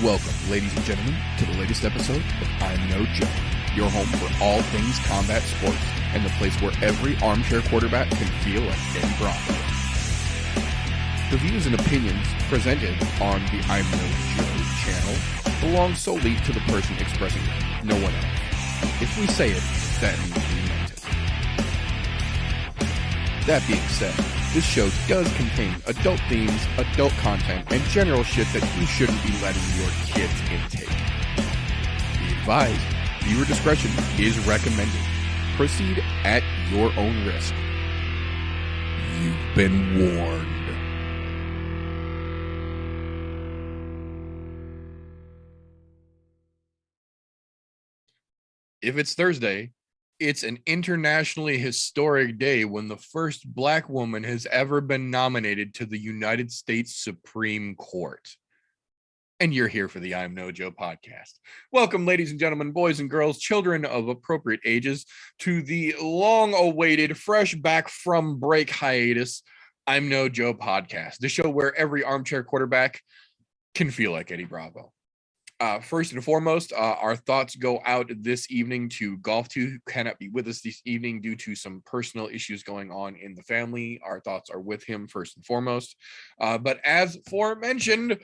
Welcome, ladies and gentlemen, to the latest episode of I'm No Joke, your home for all things combat sports, and the place where every armchair quarterback can feel like Eddie Bravo. The views and opinions presented on the I'm No Joke channel belong solely to the person expressing them, no one else. If we say it, that means we meant it. That being said, this show does contain adult themes, adult content, and general shit that you shouldn't be letting your kids intake. Be advised, viewer discretion is recommended. Proceed at your own risk. You've been warned. If it's Thursday, it's an internationally historic day when the first Black woman has ever been nominated to the United States Supreme Court. And you're here for the I'm No Joe podcast. Welcome, ladies and gentlemen, boys and girls, children of appropriate ages, to the long-awaited, fresh back from break hiatus, I'm No Joe podcast, the show where every armchair quarterback can feel like Eddie Bravo. First and foremost, our thoughts go out this evening to Golf 2, who cannot be with us this evening due to some personal issues going on in the family. Our thoughts are with him first and foremost. But as aforementioned,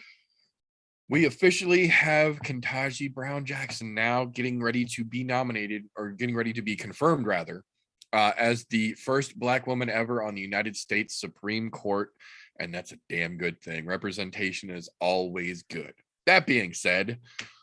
we officially have Ketanji Brown Jackson now getting ready to be nominated, or getting ready to be confirmed, rather, as the first Black woman ever on the United States Supreme Court. And that's a damn good thing. Representation is always good. That being said,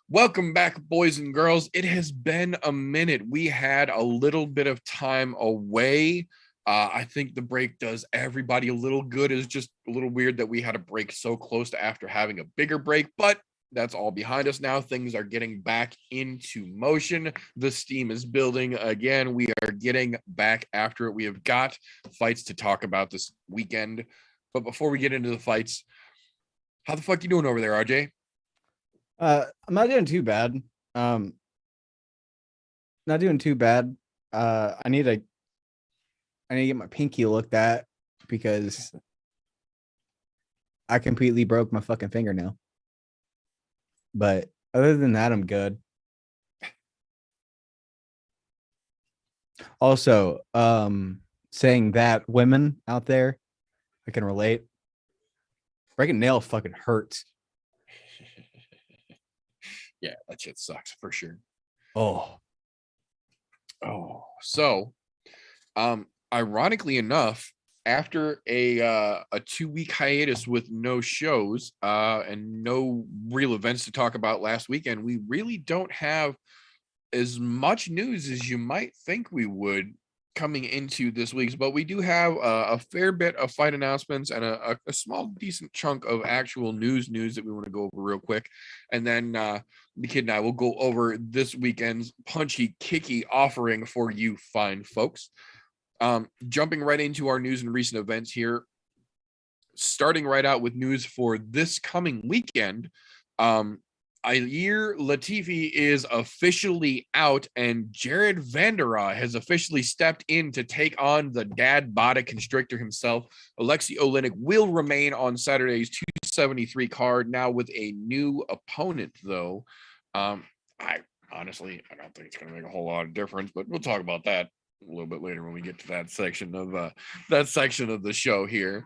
welcome back, boys and girls. It has been a minute. We had a little bit of time away. I think the break does everybody a little good. It's just a little weird that we had a break so close to after having a bigger break, but that's all behind us now. Things are getting back into motion. The steam is building again. We are getting back after it. We have got fights to talk about this weekend. But before we get into the fights, how the fuck you doing over there, RJ? I'm not doing too bad. Not doing too bad. I need to get my pinky looked at because I completely broke my fucking fingernail. But other than that, I'm good. Also, saying that women out there, I can relate. Breaking a nail fucking hurts. Yeah, that shit sucks for sure. Oh, so, ironically enough, after a 2-week hiatus with no shows and no real events to talk about last weekend, we really don't have as much news as you might think we would coming into this week's, but we do have a fair bit of fight announcements and a small decent chunk of actual news that we want to go over real quick. And then the kid and I will go over this weekend's punchy kicky offering for you fine folks. Jumping right into our news and recent events here, starting right out with news for this coming weekend. Yair Latifi is officially out, and Jared Vanderaa has officially stepped in to take on the dad body constrictor himself. Alexei Oleinik will remain on Saturday's 273 card, now with a new opponent, though. I don't think it's going to make a whole lot of difference, but we'll talk about that a little bit later when we get to that section of the show here.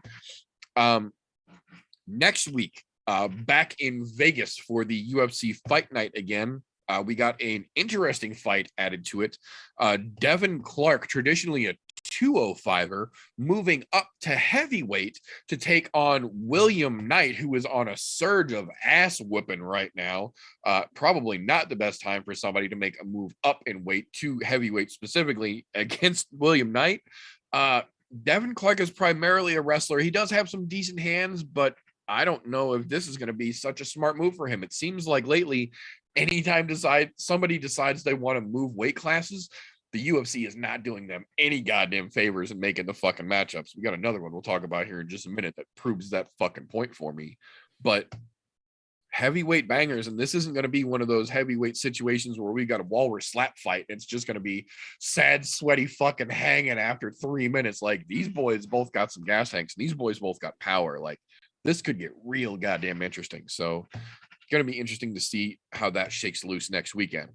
Next week, back in Vegas for the UFC Fight Night again. We got an interesting fight added to it. Devin Clark, traditionally a 205er, moving up to heavyweight to take on William Knight, who is on a surge of ass whooping right now. Probably not the best time for somebody to make a move up in weight to heavyweight, specifically against William Knight. Devin Clark is primarily a wrestler. He does have some decent hands, but I don't know if this is going to be such a smart move for him. It seems like lately, anytime somebody decides they want to move weight classes, the UFC is not doing them any goddamn favors in making the fucking matchups. We got another one we'll talk about here in just a minute that proves that fucking point for me. But heavyweight bangers, and this isn't going to be one of those heavyweight situations where we got a walrus slap fight. It's just going to be sad, sweaty fucking hanging after 3 minutes. Like, these boys both got some gas tanks, and these boys both got power. Like, this could get real goddamn interesting. So going to be interesting to see how that shakes loose next weekend.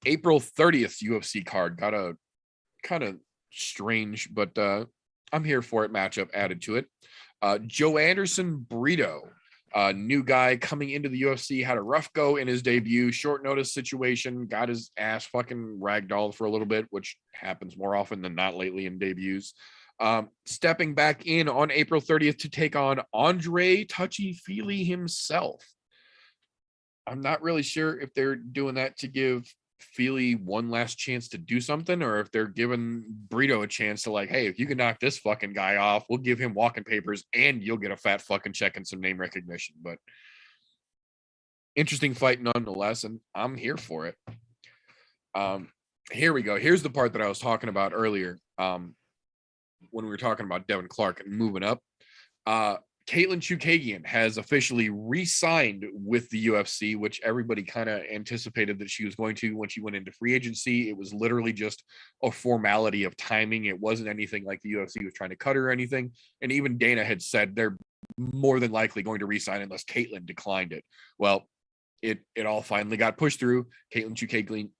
April 30th UFC card got a kind of strange, but I'm here for it matchup added to it. Joe Anderson Brito, new guy coming into the UFC, had a rough go in his debut, short notice situation, got his ass fucking ragdolled for a little bit, which happens more often than not lately in debuts. Stepping back in on April 30th to take on Andre Touchy-Feely himself. I'm not really sure if they're doing that to give Feely one last chance to do something, or if they're giving Brito a chance to like, hey, if you can knock this fucking guy off, we'll give him walking papers and you'll get a fat fucking check and some name recognition. But interesting fight nonetheless, and I'm here for it. Here we go. Here's the part that I was talking about earlier. When we were talking about Devin Clark and moving up. Caitlyn Chukagian has officially re-signed with the UFC, which everybody kind of anticipated that she was going to when she went into free agency. It was literally just a formality of timing. It wasn't anything like the UFC was trying to cut her or anything. And even Dana had said they're more than likely going to re-sign unless Caitlyn declined it. Well, it all finally got pushed through. Caitlyn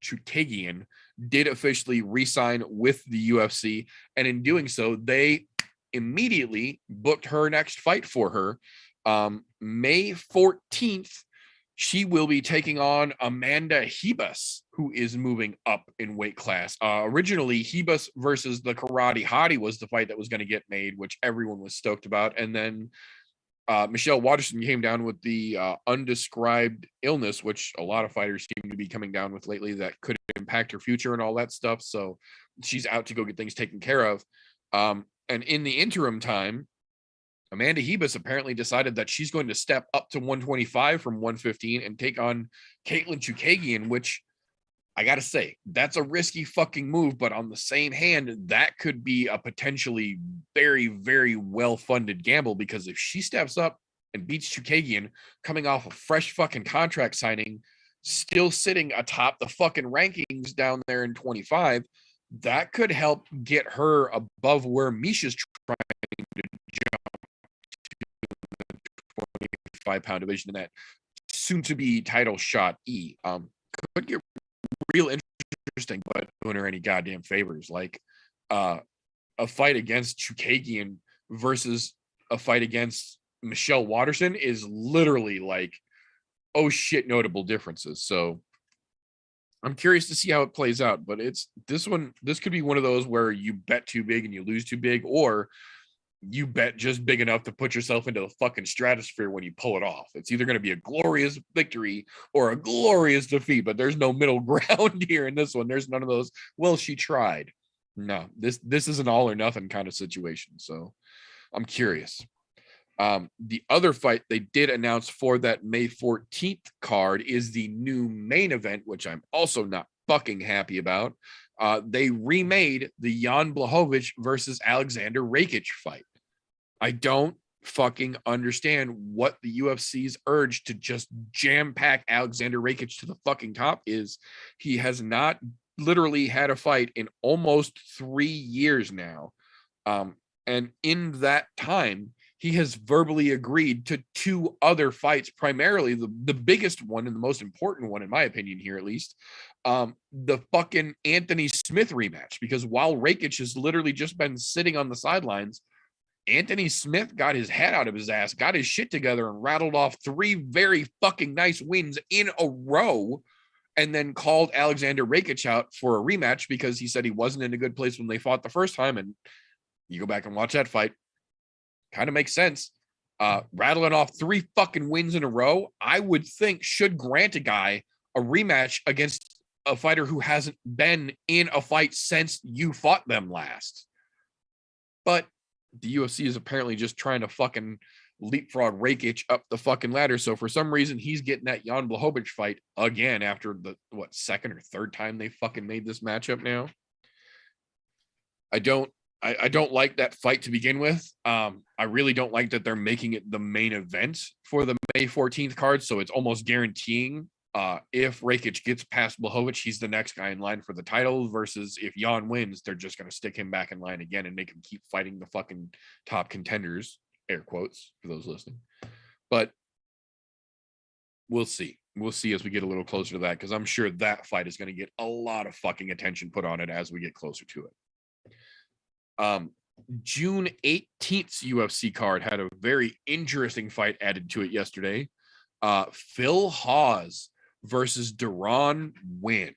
Chukagian did officially re-sign with the UFC. And in doing so, they immediately booked her next fight for her. May 14th, she will be taking on Amanda Ribas, who is moving up in weight class. Originally, Ribas versus the Karate Hottie was the fight that was going to get made, which everyone was stoked about. And then Michelle Waterson came down with the undescribed illness, which a lot of fighters seem to be coming down with lately that could impact her future and all that stuff. So she's out to go get things taken care of. And in the interim time, Amanda Ribas apparently decided that she's going to step up to 125 from 115 and take on Caitlyn Chukagian, which I got to say, that's a risky fucking move. But on the same hand, that could be a potentially very, very well-funded gamble, because if she steps up and beats Chukagian coming off a fresh fucking contract signing, still sitting atop the fucking rankings down there in 25, that could help get her above where Misha's trying to jump to the 25-pound division in that soon-to-be title shot E. Could get real interesting, but doing her any goddamn favors. Like a fight against Chukagian versus a fight against Michelle Waterson is literally like, oh shit, notable differences. So I'm curious to see how it plays out, but this could be one of those where you bet too big and you lose too big, or you bet just big enough to put yourself into the fucking stratosphere when you pull it off. It's either going to be a glorious victory or a glorious defeat, but there's no middle ground here in this one. There's none of those, well, she tried. No, this is an all or nothing kind of situation. So I'm curious. The other fight they did announce for that May 14th card is the new main event, which I'm also not fucking happy about. They remade the Jan Blachowicz versus Alexander Rakic fight. I don't fucking understand what the UFC's urge to just jam-pack Alexander Rakic to the fucking top is. He has not literally had a fight in almost 3 years now. And in that time, he has verbally agreed to 2 other fights, primarily the biggest one and the most important one, in my opinion here at least, the fucking Anthony Smith rematch. Because while Rakic has literally just been sitting on the sidelines, Anthony Smith got his head out of his ass, got his shit together, and rattled off 3 very fucking nice wins in a row, and then called Alexander Rakic out for a rematch because he said he wasn't in a good place when they fought the first time. And you go back and watch that fight, kind of makes sense. Rattling off 3 fucking wins in a row, I would think should grant a guy a rematch against a fighter who hasn't been in a fight since you fought them last. But the UFC is apparently just trying to fucking leapfrog Rakic up the fucking ladder. So for some reason, he's getting that Jan Blachowicz fight again after the, second or third time they fucking made this matchup now. I don't like that fight to begin with. I really don't like that they're making it the main event for the May 14th card. So it's almost guaranteeing if Rakic gets past Blachowicz, he's the next guy in line for the title, versus if Jan wins, they're just going to stick him back in line again and make him keep fighting the fucking top contenders, air quotes for those listening. But we'll see. We'll see as we get a little closer to that, because I'm sure that fight is going to get a lot of fucking attention put on it as we get closer to it. June 18th UFC card had a very interesting fight added to it yesterday. Phil Hawes versus Deron Winn.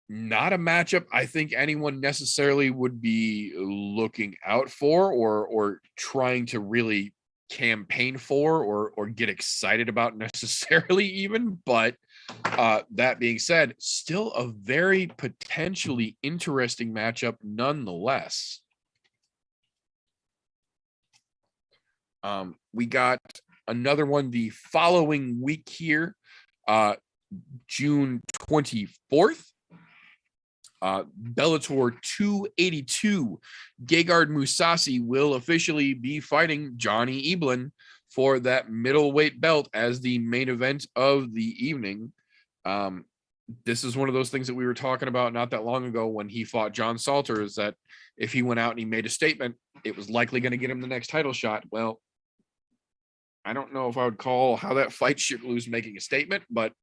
Not a matchup I think anyone necessarily would be looking out for or trying to really campaign for or get excited about necessarily even, but that being said, still a very potentially interesting matchup nonetheless. We got another one the following week here, June 24th. Bellator 282, Gegard Mousasi will officially be fighting Johnny Eblen for that middleweight belt as the main event of the evening. This is one of those things that we were talking about not that long ago when he fought John Salter, is that if he went out and he made a statement, it was likely going to get him the next title shot. Well, I don't know if I would call how that fight should lose making a statement, but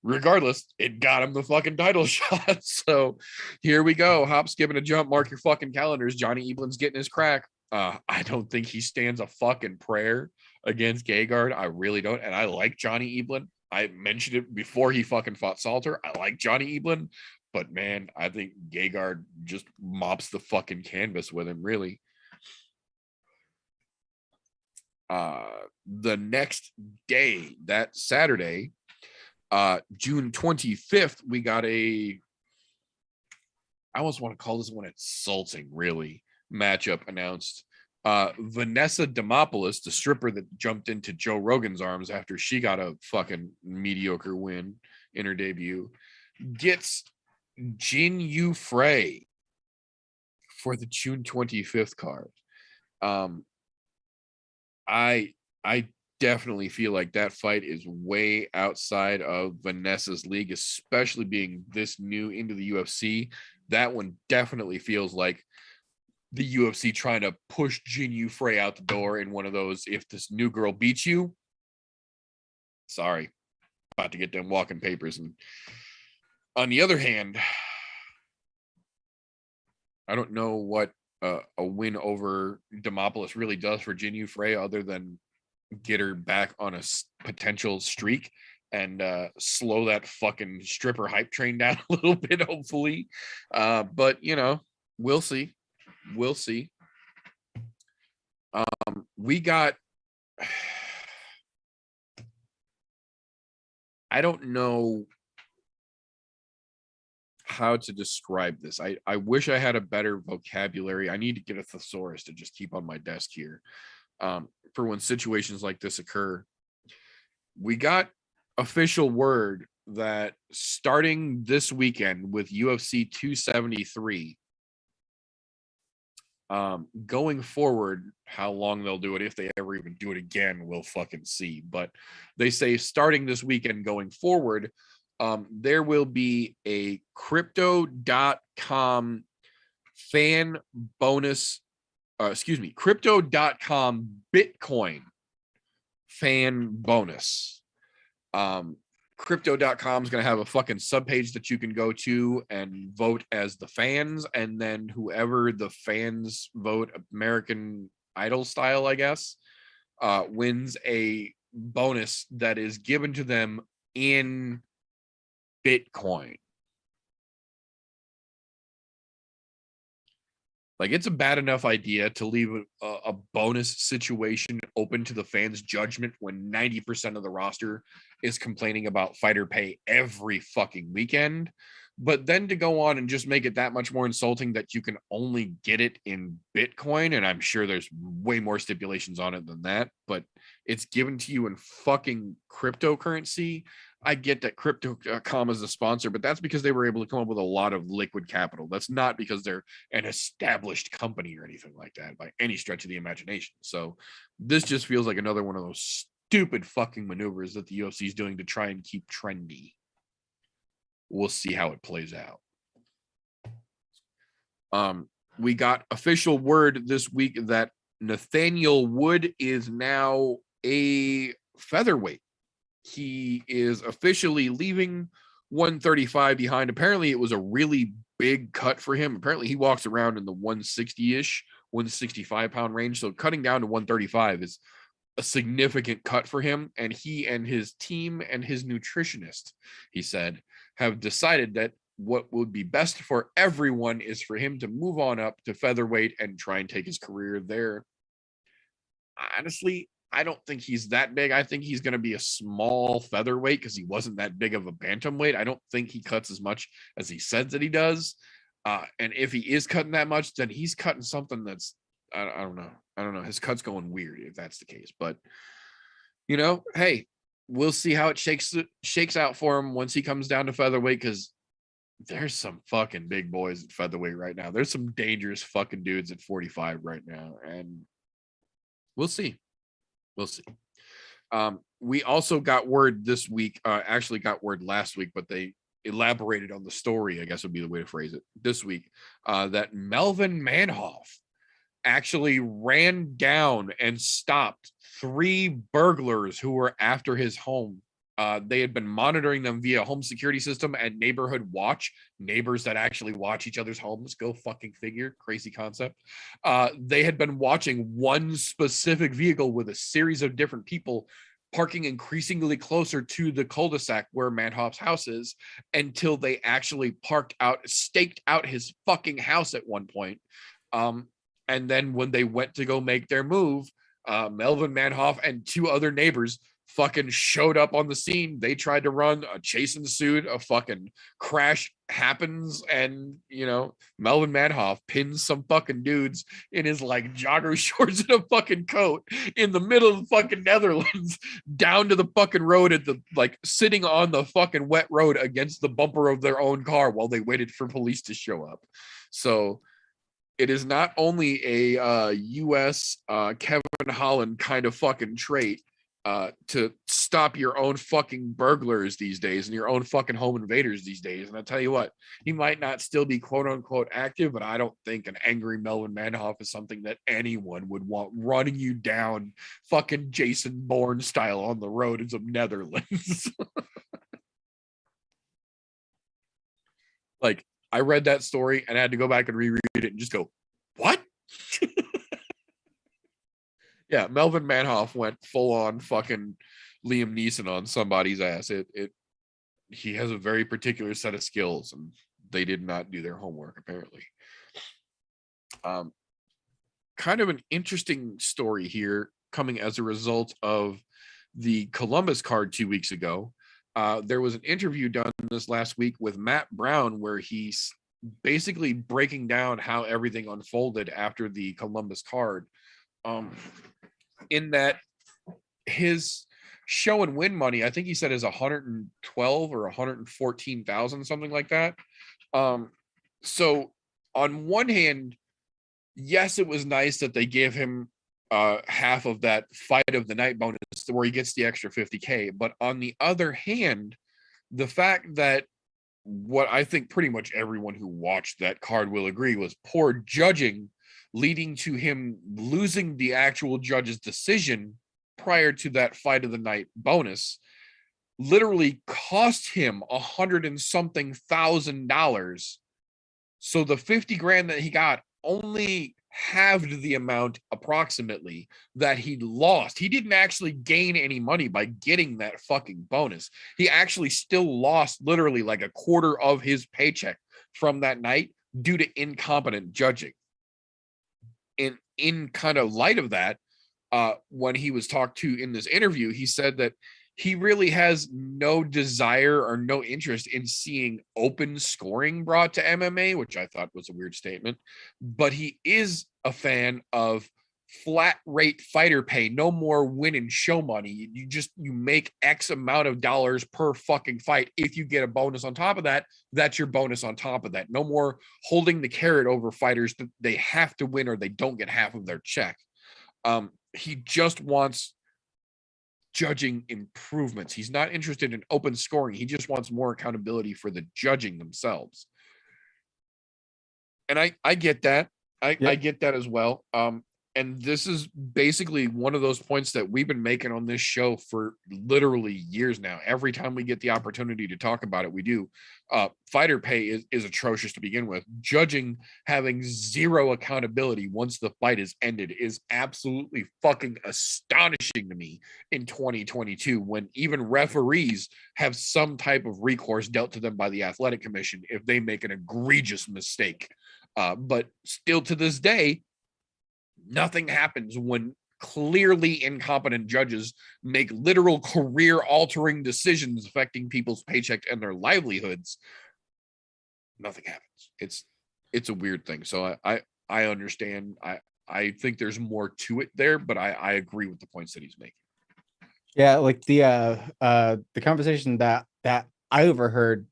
regardless, it got him the fucking title shot. So here we go. Hop, skip, and a jump. Mark your fucking calendars. Johnny Eblen's getting his crack. I don't think he stands a fucking prayer against Gegard. I really don't. And I like Johnny Eblen. I mentioned it before he fucking fought Salter. I like Johnny Eblen. But man, I think Gegard just mops the fucking canvas with him, really. The next day, that Saturday, June 25th, we got I almost want to call this one insulting, really, matchup announced. Vanessa Demopoulos, the stripper that jumped into Joe Rogan's arms after she got a fucking mediocre win in her debut, gets Jin Yu Frey for the June 25th card. I definitely feel like that fight is way outside of Vanessa's league, especially being this new into the UFC. That one definitely feels like the UFC trying to push Jin Yu Frey out the door in one of those, if this new girl beats you, sorry, about to get them walking papers. And on the other hand, I don't know what a win over Demopoulos really does for Jin Yu Frey other than get her back on a potential streak and slow that fucking stripper hype train down a little bit, hopefully. But you know, we'll see. We got, I don't know how to describe this. I wish I had a better vocabulary. I need to get a thesaurus to just keep on my desk here. For when situations like this occur. We got official word that starting this weekend with UFC 273, going forward, how long they'll do it, if they ever even do it again, we'll fucking see. But they say starting this weekend going forward, there will be a crypto.com fan bonus, crypto.com Bitcoin fan bonus. Crypto.com is going to have a fucking subpage that you can go to and vote as the fans, and then whoever the fans vote, American Idol style, I guess, wins a bonus that is given to them in Bitcoin. Like, it's a bad enough idea to leave a bonus situation open to the fans' judgment when 90% of the roster is complaining about fighter pay every fucking weekend. But then to go on and just make it that much more insulting that you can only get it in Bitcoin, and I'm sure there's way more stipulations on it than that, but it's given to you in fucking cryptocurrency. I get that crypto.com is a sponsor, but that's because they were able to come up with a lot of liquid capital. That's not because they're an established company or anything like that by any stretch of the imagination. So this just feels like another one of those stupid fucking maneuvers that the UFC is doing to try and keep trendy. We'll see how it plays out. We got official word this week that Nathaniel Wood is now a featherweight. He is officially leaving 135 behind. Apparently, it was a really big cut for him. Apparently, he walks around in the 160-ish, 165-pound range. So cutting down to 135 is a significant cut for him. And he and his team and his nutritionist, he said, have decided that what would be best for everyone is for him to move on up to featherweight and try and take his career there. Honestly, I don't think he's that big. I think he's going to be a small featherweight because he wasn't that big of a bantamweight. I don't think he cuts as much as he says that he does. And if he is cutting that much, then he's cutting something that's, I don't know. I don't know. His cut's going weird if that's the case. But, you know, hey, we'll see how it shakes out for him once he comes down to featherweight, because there's some fucking big boys at featherweight right now. There's some dangerous fucking dudes at 45 right now. And we'll see. We'll see. We also got word this week, actually got word last week, but they elaborated on the story, I guess would be the way to phrase it, this week, that Melvin Manhoff actually ran down and stopped 3 burglars who were after his home. They had been monitoring them via home security system and neighborhood watch. Neighbors that actually watch each other's homes. Go fucking figure. Crazy concept. They had been watching one specific vehicle with a series of different people parking increasingly closer to the cul-de-sac where Manhoff's house is, until they actually staked out his fucking house at one point. And then when they went to go make their move, Melvin Manhoff and 2 other neighbors fucking showed up on the scene. They tried to run, a chase ensued, a fucking crash happens, and, you know, Melvin Manhoff pins some fucking dudes in his like jogger shorts and a fucking coat in the middle of the fucking Netherlands down to the fucking road at the, like, sitting on the fucking wet road against the bumper of their own car while they waited for police to show up. So it is not only a U.S. Kevin Holland kind of fucking trait to stop your own fucking burglars these days and your own fucking home invaders these days. And I'll tell you what, he might not still be quote unquote active, but I don't think an angry Melvin Manhoff is something that anyone would want running you down fucking Jason Bourne style on the road in some Netherlands. Like, I read that story and I had to go back and reread it and just go, what? Yeah, Melvin Manhoff went full on fucking Liam Neeson on somebody's ass. He has a very particular set of skills, and they did not do their homework, apparently. Kind of an interesting story here coming as a result of the Columbus card 2 weeks ago. There was an interview done this last week with Matt Brown where he's basically breaking down how everything unfolded after the Columbus card. In that his show and win money, I think he said is 112 or 114,000, something like that. So on one hand, yes, it was nice that they gave him half of that fight of the night bonus where he gets the extra 50K. But on the other hand, the fact that what I think pretty much everyone who watched that card will agree was poor judging, leading to him losing the actual judge's decision prior to that fight of the night bonus, literally cost him $100 and something thousand. So the 50 grand that he got only halved the amount approximately that he lost. He didn't actually gain any money by getting that fucking bonus. He actually still lost literally like a quarter of his paycheck from that night due to incompetent judging. In kind of light of that, when he was talked to in this interview, he said that he really has no desire or no interest in seeing open scoring brought to MMA, which I thought was a weird statement, but he is a fan of flat rate fighter pay. No more win and show money. You make X amount of dollars per fucking fight. If you get a bonus on top of that, that's your bonus on top of that. No more holding the carrot over fighters that they have to win or they don't get half of their check. He just wants judging improvements. He's not interested in open scoring. He just wants more accountability for the judging themselves. And I get that. I get that as well. And this is basically one of those points that we've been making on this show for literally years now. Every time we get the opportunity to talk about it, we do. Fighter pay is atrocious to begin with. Judging having zero accountability once the fight is ended is absolutely fucking astonishing to me in 2022, when even referees have some type of recourse dealt to them by the athletic commission if they make an egregious mistake. But still to this day, nothing happens when clearly incompetent judges make literal career-altering decisions affecting people's paycheck and their livelihoods. Nothing happens. It's a weird thing. So I understand. I think there's more to it there, but I agree with the points that he's making. Yeah, like the conversation that I overheard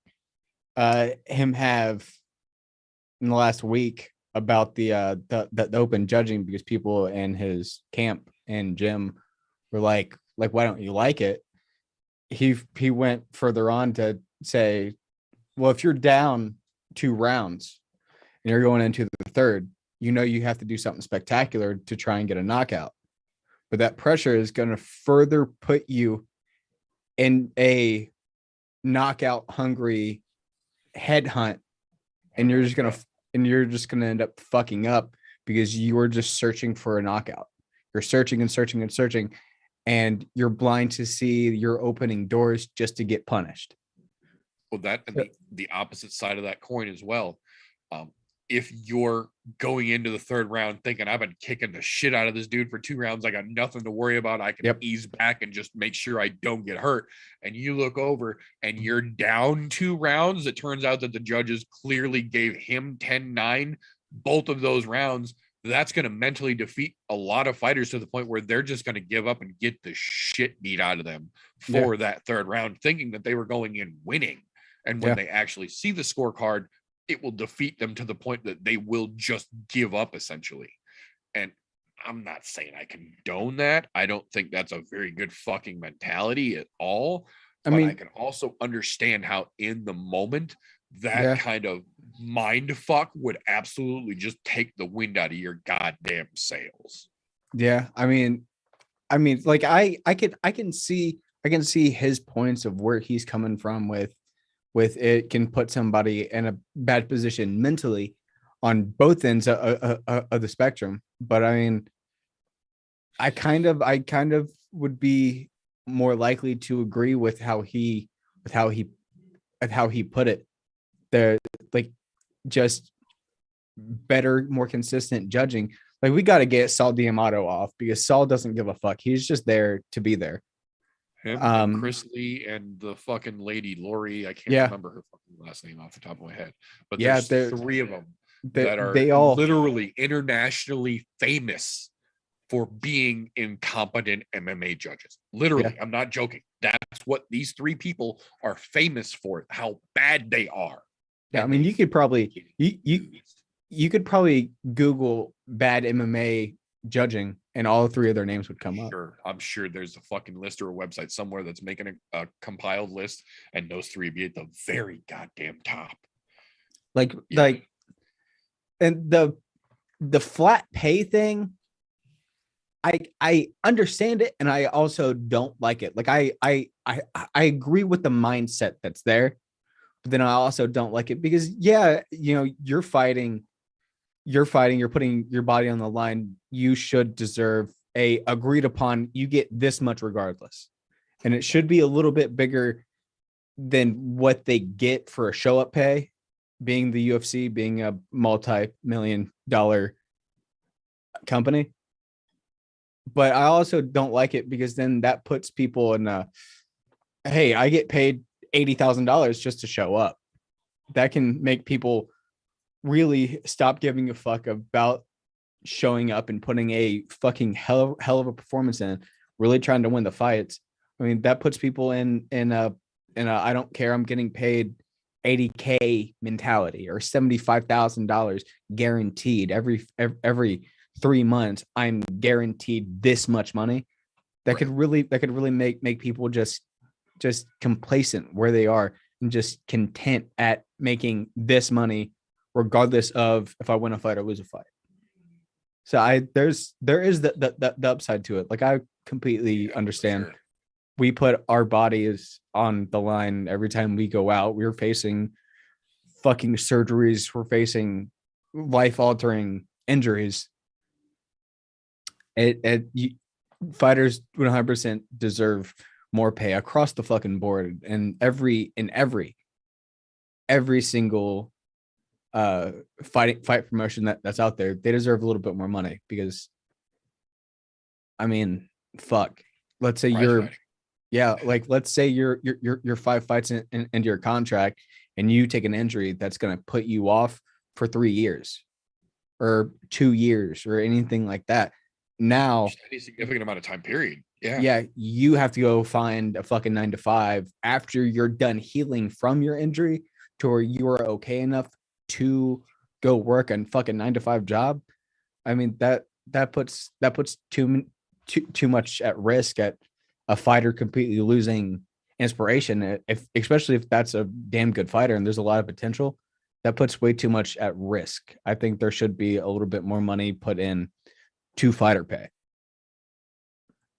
him have in the last week about the open judging, because people in his camp and gym were like, why don't you like it? He went further on to say, well, if you're down 2 rounds and you're going into the third, you have to do something spectacular to try and get a knockout. But that pressure is going to further put you in a knockout hungry headhunt, and you're just going to end up fucking up because you're just searching for a knockout. You're searching and searching and searching, and you're blind to see you're opening doors just to get punished. Well, that and the opposite side of that coin as well. If you're going into the third round thinking, I've been kicking the shit out of this dude for 2 rounds, I got nothing to worry about, I can ease back and just make sure I don't get hurt, and you look over and you're down 2 rounds, it turns out that the judges clearly gave him 10-9 both of those rounds, that's going to mentally defeat a lot of fighters to the point where they're just going to give up and get the shit beat out of them for that third round, thinking that they were going in winning. And when they actually see the scorecard, it will defeat them to the point that they will just give up, essentially. And I'm not saying I condone that. I don't think that's a very good fucking mentality at all. I mean, I can also understand how in the moment that kind of mind fuck would absolutely just take the wind out of your goddamn sails. Yeah. I mean, like I can see his points of where he's coming from with it can put somebody in a bad position mentally on both ends of the spectrum. But I mean, I kind of would be more likely to agree with how he put it. There, like, just better, more consistent judging. Like, we got to get Saul D'Amato off, because Saul doesn't give a fuck. He's just there to be there. Him and Chris Lee and the fucking lady Lori, I can't remember her fucking last name off the top of my head, but there's 3 of them that are all literally internationally famous for being incompetent MMA judges. Literally, I'm not joking. That's what these 3 people are famous for, how bad they are. Yeah, I mean, you could probably Google bad MMA judging, and all 3 of their names would come up. I'm sure there's a fucking list or a website somewhere that's making a compiled list, and those 3 be at the very goddamn top. Like, and the flat pay thing, I understand it, and I also don't like it. Like, I agree with the mindset that's there, but then I also don't like it because you're fighting, you're putting your body on the line. You should deserve a agreed upon, you get this much regardless. And it should be a little bit bigger than what they get for a show up pay, being the UFC, being a multi-million-dollar company. But I also don't like it because then that puts people in hey, I get paid $80,000 just to show up. That can make people really stop giving a fuck about showing up and putting a fucking hell of a performance in, really trying to win the fights. I mean, that puts people in a I don't care, I'm getting paid $80K mentality, or $75,000 guaranteed every 3 months. I'm guaranteed this much money. That could really make people just complacent where they are and just content at making this money, regardless of if I win a fight or lose a fight. So there is the upside to it. Like I completely understand. Sure. We put our bodies on the line every time we go out. We're facing fucking surgeries. We're facing life altering injuries. Fighters 100% deserve more pay across the fucking board, and every single fight promotion that's out there, they deserve a little bit more money because, I mean, fuck. Let's say let's say you're 5 fights into your contract, and you take an injury that's going to put you off for 3 years or 2 years or anything like that. Now, any significant amount of time period. Yeah. Yeah, you have to go find a fucking 9 to 5 after you're done healing from your injury to where you are okay enough to go work a fucking 9 to 5 job. I mean, that puts too much at risk at a fighter completely losing inspiration. Especially if that's a damn good fighter and there's a lot of potential, that puts way too much at risk. I think there should be a little bit more money put in to fighter pay.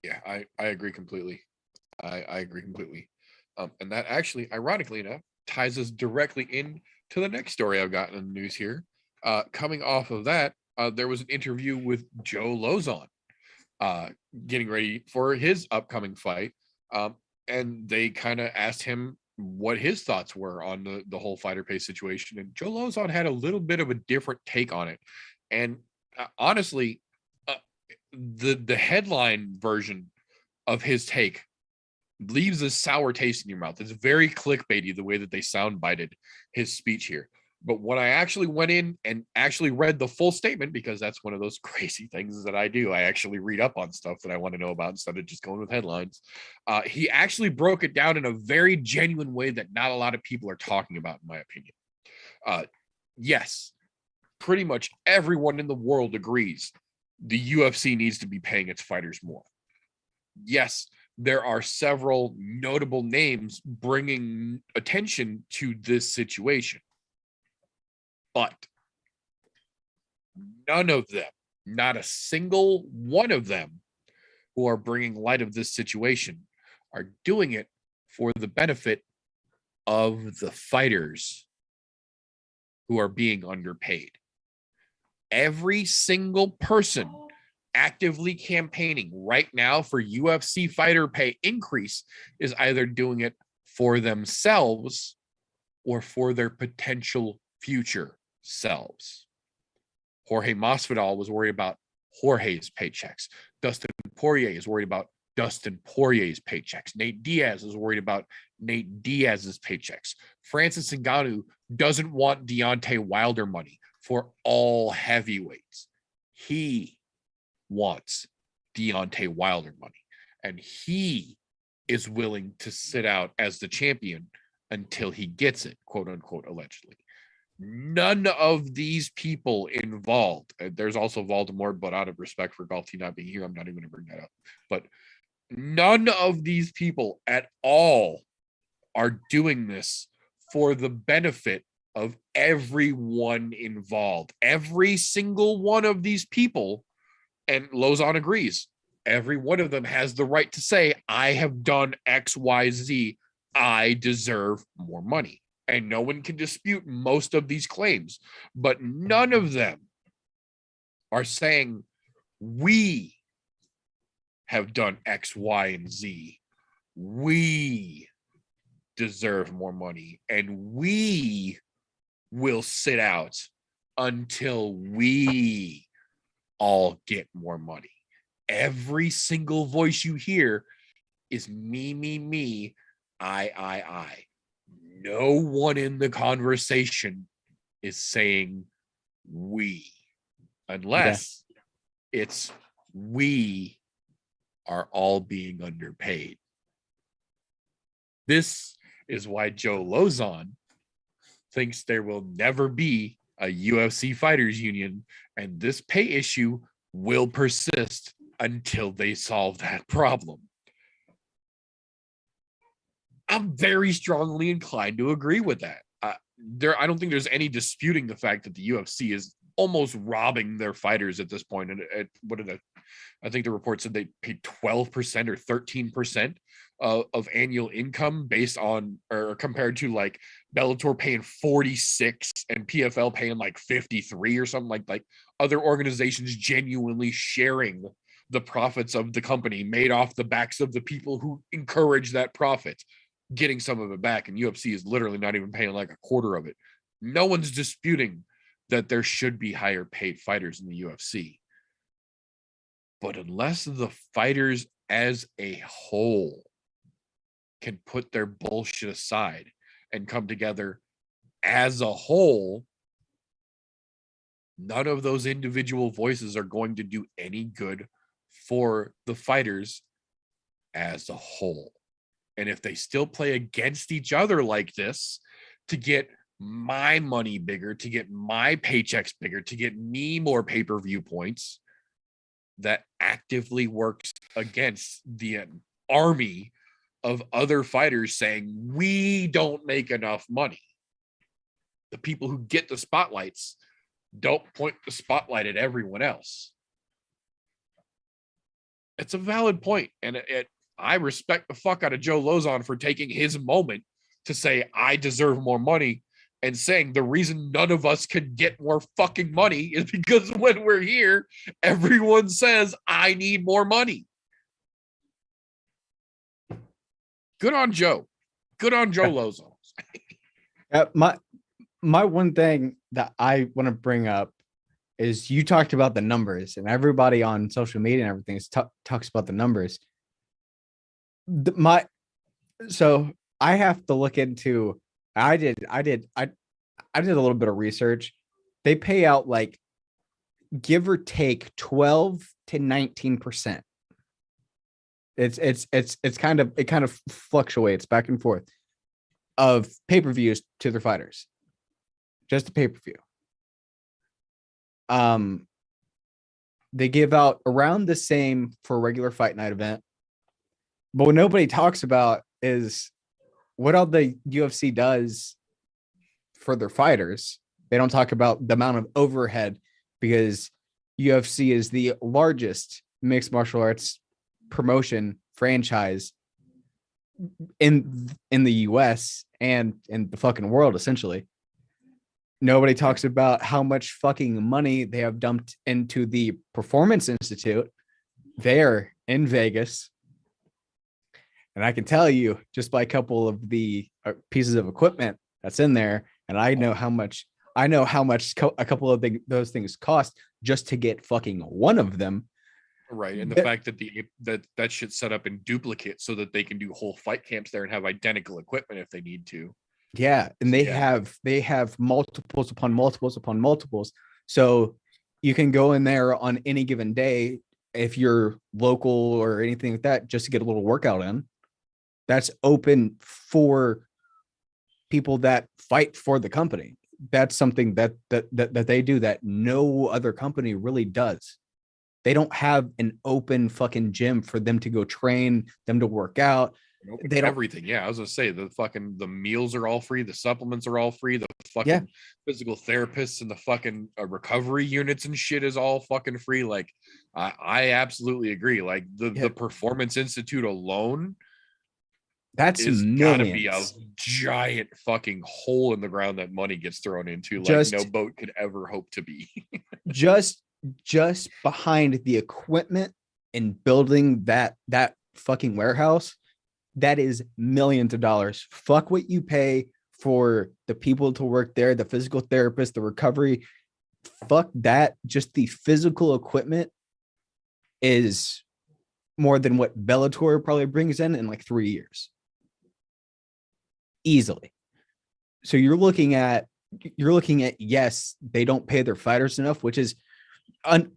Yeah, I agree completely. I agree completely. And that actually, ironically enough, ties us directly in to the next story I've got in the news here. Coming off of that, there was an interview with Joe Lozon, getting ready for his upcoming fight. And they kind of asked him what his thoughts were on the whole fighter pay situation. And Joe Lozon had a little bit of a different take on it. And honestly, the headline version of his take leaves a sour taste in your mouth. It's very clickbaity the way that they soundbited his speech here. But when I actually went in and actually read the full statement, because that's one of those crazy things that I do, I actually read up on stuff that I want to know about instead of just going with headlines. He actually broke it down in a very genuine way that not a lot of people are talking about, in my opinion. Yes, pretty much everyone in the world agrees the UFC needs to be paying its fighters more. Yes, there are several notable names bringing attention to this situation, but none of them, not a single one of them who are bringing light of this situation are doing it for the benefit of the fighters who are being underpaid. Every single person actively campaigning right now for UFC fighter pay increase is either doing it for themselves or for their potential future selves. Jorge Masvidal was worried about Jorge's paychecks. Dustin Poirier is worried about Dustin Poirier's paychecks. Nate Diaz is worried about Nate Diaz's paychecks. Francis Ngannou doesn't want Deontay Wilder money for all heavyweights. He wants Deontay Wilder money, and he is willing to sit out as the champion until he gets it, quote unquote, allegedly. None of these people involved, there's also Voldemort, but out of respect for Galti not being here, I'm not even going to bring that up. But none of these people at all are doing this for the benefit of everyone involved. Every single one of these people, and Lozon agrees, every one of them has the right to say, I have done X, Y, Z. I deserve more money. And no one can dispute most of these claims. But none of them are saying, we have done X, Y, and Z. We deserve more money. And we will sit out until we all get more money. Every single voice you hear is me, I. No one in the conversation is saying we, unless it's we are all being underpaid. This is why Joe Lozon thinks there will never be a UFC fighters union, and this pay issue will persist until they solve that problem. I'm very strongly inclined to agree with that. I don't think there's any disputing the fact that the UFC is almost robbing their fighters at this point. And I think the report said they paid 12% or 13% of annual income based on, or compared to like Bellator paying 46 and PFL paying like 53 or something, like other organizations genuinely sharing the profits of the company made off the backs of the people who encourage that profit, getting some of it back. And UFC is literally not even paying like a quarter of it. No one's disputing that there should be higher paid fighters in the UFC. But unless the fighters as a whole can put their bullshit aside and come together as a whole, none of those individual voices are going to do any good for the fighters as a whole. And if they still play against each other like this to get my money bigger, to get my paychecks bigger, to get me more pay-per-view points, that actively works against the army of other fighters saying, we don't make enough money. The people who get the spotlights don't point the spotlight at everyone else. It's a valid point, and I respect the fuck out of Joe Lozon for taking his moment to say, I deserve more money, and saying the reason none of us can get more fucking money is because when we're here, everyone says, I need more money. Good on Joe. Good on Joe Lozon. My one thing that I want to bring up is you talked about the numbers, and everybody on social media and everything talks about the numbers. So I have to look into. I did a little bit of research. They pay out like give or take 12 to 19%. It kind of fluctuates back and forth of pay-per-views to their fighters. Just a pay-per-view. They give out around the same for a regular fight night event. But what nobody talks about is what all the UFC does for their fighters. They don't talk about the amount of overhead, because UFC is the largest mixed martial arts promotion franchise in the US and in the fucking world, essentially. Nobody talks about how much fucking money they have dumped into the Performance Institute there in Vegas. And I can tell you just by a couple of the pieces of equipment that's in there, and I know how much a couple of those things cost just to get fucking one of them. Right, and the fact that that shit's set up in duplicate so that they can do whole fight camps there and have identical equipment if they need to. Yeah, and they have multiples upon multiples upon multiples. So you can go in there on any given day if you're local or anything like that, just to get a little workout in. That's open for people that fight for the company. That's something that they do that no other company really does. They don't have an open fucking gym for them to go train, them to work out. They don't, everything. Yeah, I was gonna say the meals are all free, the supplements are all free, the fucking physical therapists and the fucking recovery units and shit is all fucking free. Like, I absolutely agree. Like the Performance Institute alone, that's gotta be a giant fucking hole in the ground that money gets thrown into, like no boat could ever hope to be. just behind the equipment and building that fucking warehouse, that is millions of dollars. Fuck what you pay for the people to work there, the physical therapist, the recovery. Fuck that. Just the physical equipment is more than what Bellator probably brings in like 3 years. Easily. So you're looking at, yes, they don't pay their fighters enough, which is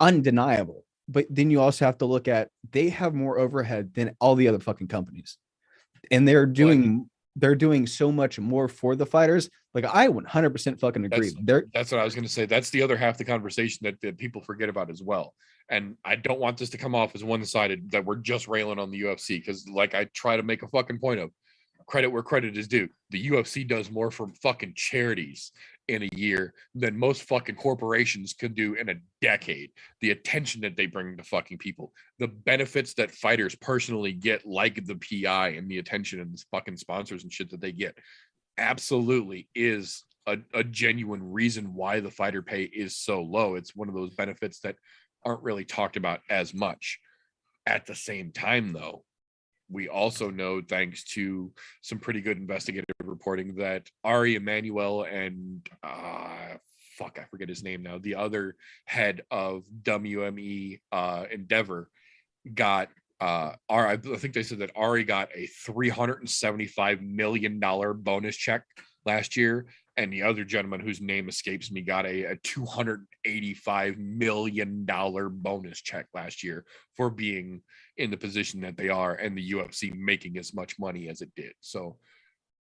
undeniable. But then you also have to look at, they have more overhead than all the other fucking companies. And they're doing so much more for the fighters. Like, I 100% fucking agree. That's what I was going to say. That's the other half of the conversation that people forget about as well. And I don't want this to come off as one-sided, that we're just railing on the UFC, because like I try to make a fucking point of, credit where credit is due. The UFC does more for fucking charities in a year than most fucking corporations could do in a decade. The attention that they bring to fucking people, the benefits that fighters personally get, like the PI and the attention and the fucking sponsors and shit that they get, absolutely is a genuine reason why the fighter pay is so low. It's one of those benefits that aren't really talked about as much. At the same time, though, we also know, thanks to some pretty good investigative reporting, that Ari Emanuel and I forget his name now, the other head of WME Endeavor got I think they said that Ari got a $375 million bonus check last year, and the other gentleman whose name escapes me got a $285 million bonus check last year for being in the position that they are, and the UFC making as much money as it did. So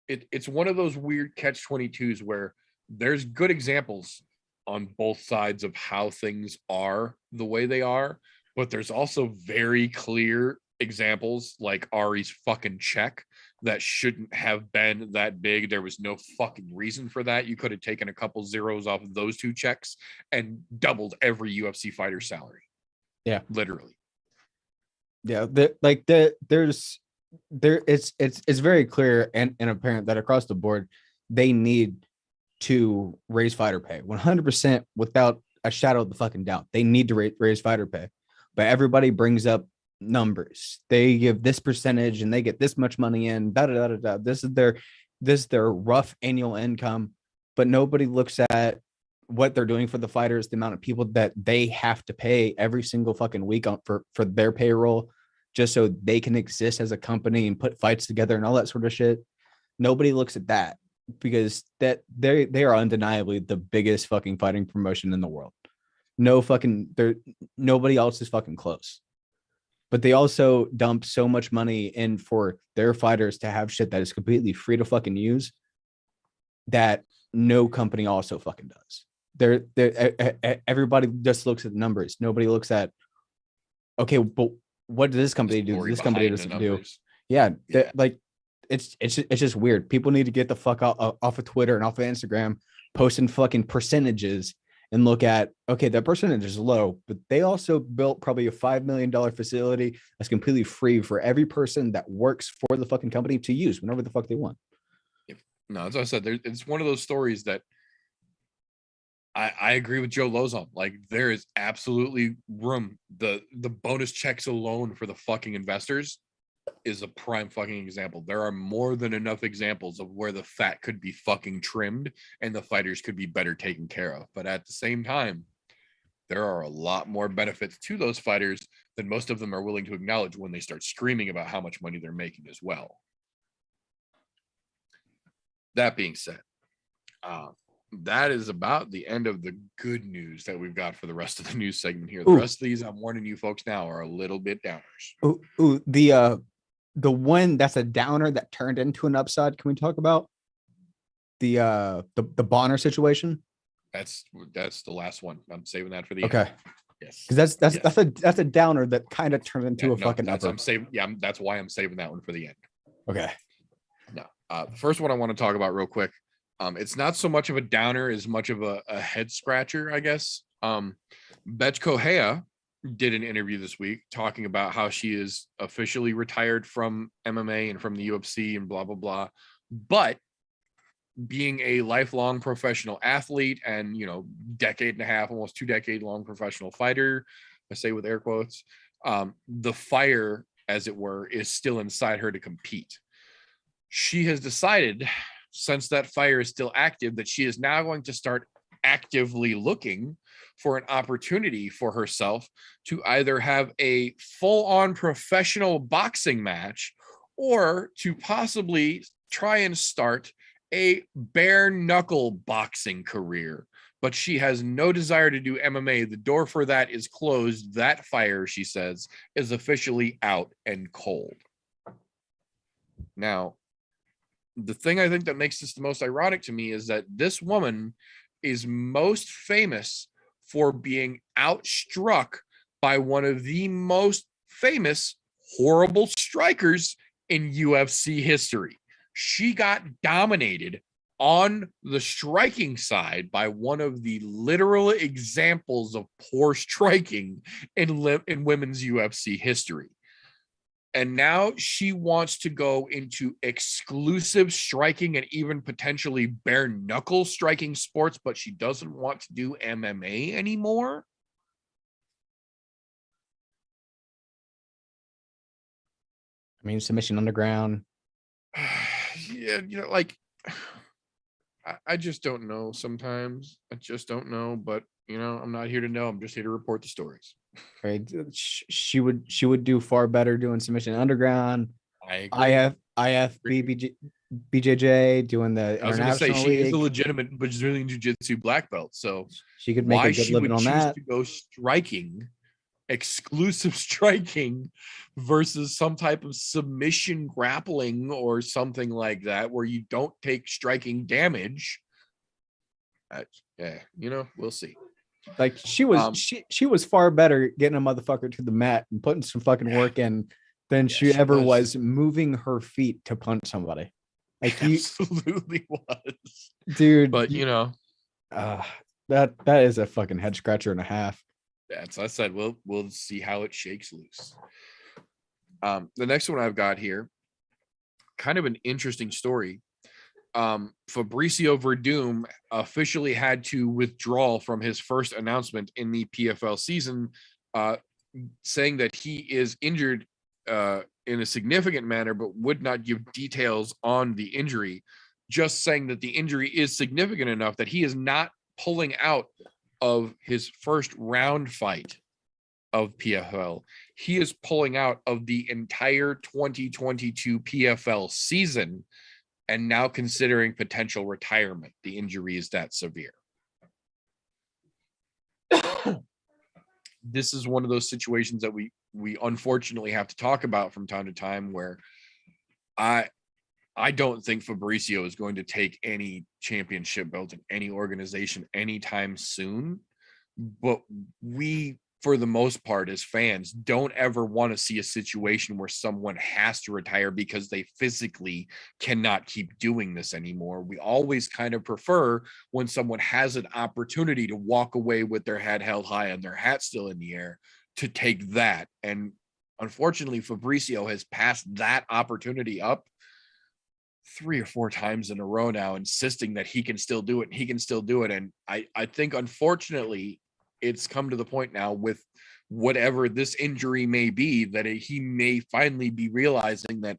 it's one of those weird catch-22s where there's good examples on both sides of how things are the way they are, but there's also very clear examples like Ari's fucking check that shouldn't have been that big. There was no fucking reason for that. You could have taken a couple zeros off of those two checks and doubled every UFC fighter salary. Yeah, literally. Yeah, it's very clear and apparent that across the board they need to raise fighter pay 100% without a shadow of the fucking doubt. They need to raise fighter pay, but everybody brings up numbers. They give this percentage and they get this much money in. This is their rough annual income, but nobody looks at what they're doing for the fighters, the amount of people that they have to pay every single fucking week on for their payroll, just so they can exist as a company and put fights together and all that sort of shit. Nobody looks at that, because that they are undeniably the biggest fucking fighting promotion in the world. Nobody else is fucking close. But they also dump so much money in for their fighters to have shit that is completely free to fucking use that no company also fucking does. Everybody just looks at the numbers. Nobody looks at, okay, but what does this company do? This company doesn't do. Yeah. Like it's just weird. People need to get the fuck out off of Twitter and off of Instagram, posting fucking percentages and look at, okay, that percentage is low, but they also built probably a $5 million facility that's completely free for every person that works for the fucking company to use whenever the fuck they want. No, as I said, it's one of those stories that I agree with Joe Lozon. Like, there is absolutely room. The bonus checks alone for the fucking investors is a prime fucking example. There are more than enough examples of where the fat could be fucking trimmed and the fighters could be better taken care of. But at the same time, there are a lot more benefits to those fighters than most of them are willing to acknowledge when they start screaming about how much money they're making as well. That being said, that is about the end of the good news that we've got for the rest of the news segment here. The rest of these, I'm warning you folks now, are a little bit downers. The one that's a downer that turned into an upside. Can we talk about the Bonner situation? That's the last one. I'm saving that for the end. Yes, because that's a downer that kind of turned into a fucking upper. That's why I'm saving that one for the end. Okay. No, the first one I want to talk about real quick. It's not so much of a downer as much of a head scratcher, I guess. Betch Kohea did an interview this week talking about how she is officially retired from MMA and from the UFC and blah, blah, blah. But being a lifelong professional athlete and, decade and a half, almost 2 decade long professional fighter, I say with air quotes, the fire, as it were, is still inside her to compete. She has decided, since that fire is still active, that she is now going to start actively looking for an opportunity for herself to either have a full-on professional boxing match or to possibly try and start a bare knuckle boxing career. But she has no desire to do MMA. The door for that is closed. That fire, she says, is officially out and cold. Now, the thing I think that makes this the most ironic to me is that this woman is most famous for being outstruck by one of the most famous horrible strikers in UFC history. she got dominated on the striking side by one of the literal examples of poor striking in women's UFC history. And now she wants to go into exclusive striking and even potentially bare knuckle striking sports, but she doesn't want to do MMA anymore. I mean, submission underground. Yeah, like I just don't know sometimes. I just don't know, but I'm not here to know. I'm just here to report the stories. Right. She would do far better doing submission underground. I agree. BJJ doing the I was going to say international she is a league. legitimate Brazilian Jiu-Jitsu black belt, so She could make why a good she living would on choose that. to go striking, exclusive striking versus some type of submission grappling or something like that where you don't take striking damage. Yeah, we'll see. Like she was far better getting a motherfucker to the mat and putting some fucking work in than she ever was moving her feet to punch somebody. Like he absolutely was, dude. But that is a fucking head scratcher and a half. That's I said. We'll see how it shakes loose. The next one I've got here, kind of an interesting story. Fabricio Verdum officially had to withdraw from his first announcement in the PFL season, saying that he is injured in a significant manner, but would not give details on the injury, just saying that the injury is significant enough that he is not pulling out of his first round fight of PFL. He is pulling out of the entire 2022 PFL season and now considering potential retirement. The injury is that severe. This is one of those situations that we unfortunately have to talk about from time to time, where I don't think Fabricio is going to take any championship belt in any organization anytime soon. But we, for the most part, as fans, don't ever want to see a situation where someone has to retire because they physically cannot keep doing this anymore. We always kind of prefer when someone has an opportunity to walk away with their head held high and their hat still in the air to take that. And unfortunately, Fabricio has passed that opportunity up 3 or 4 times in a row now, insisting that he can still do it. He can still do it. And I think, unfortunately, it's come to the point now with whatever this injury may be, that he may finally be realizing that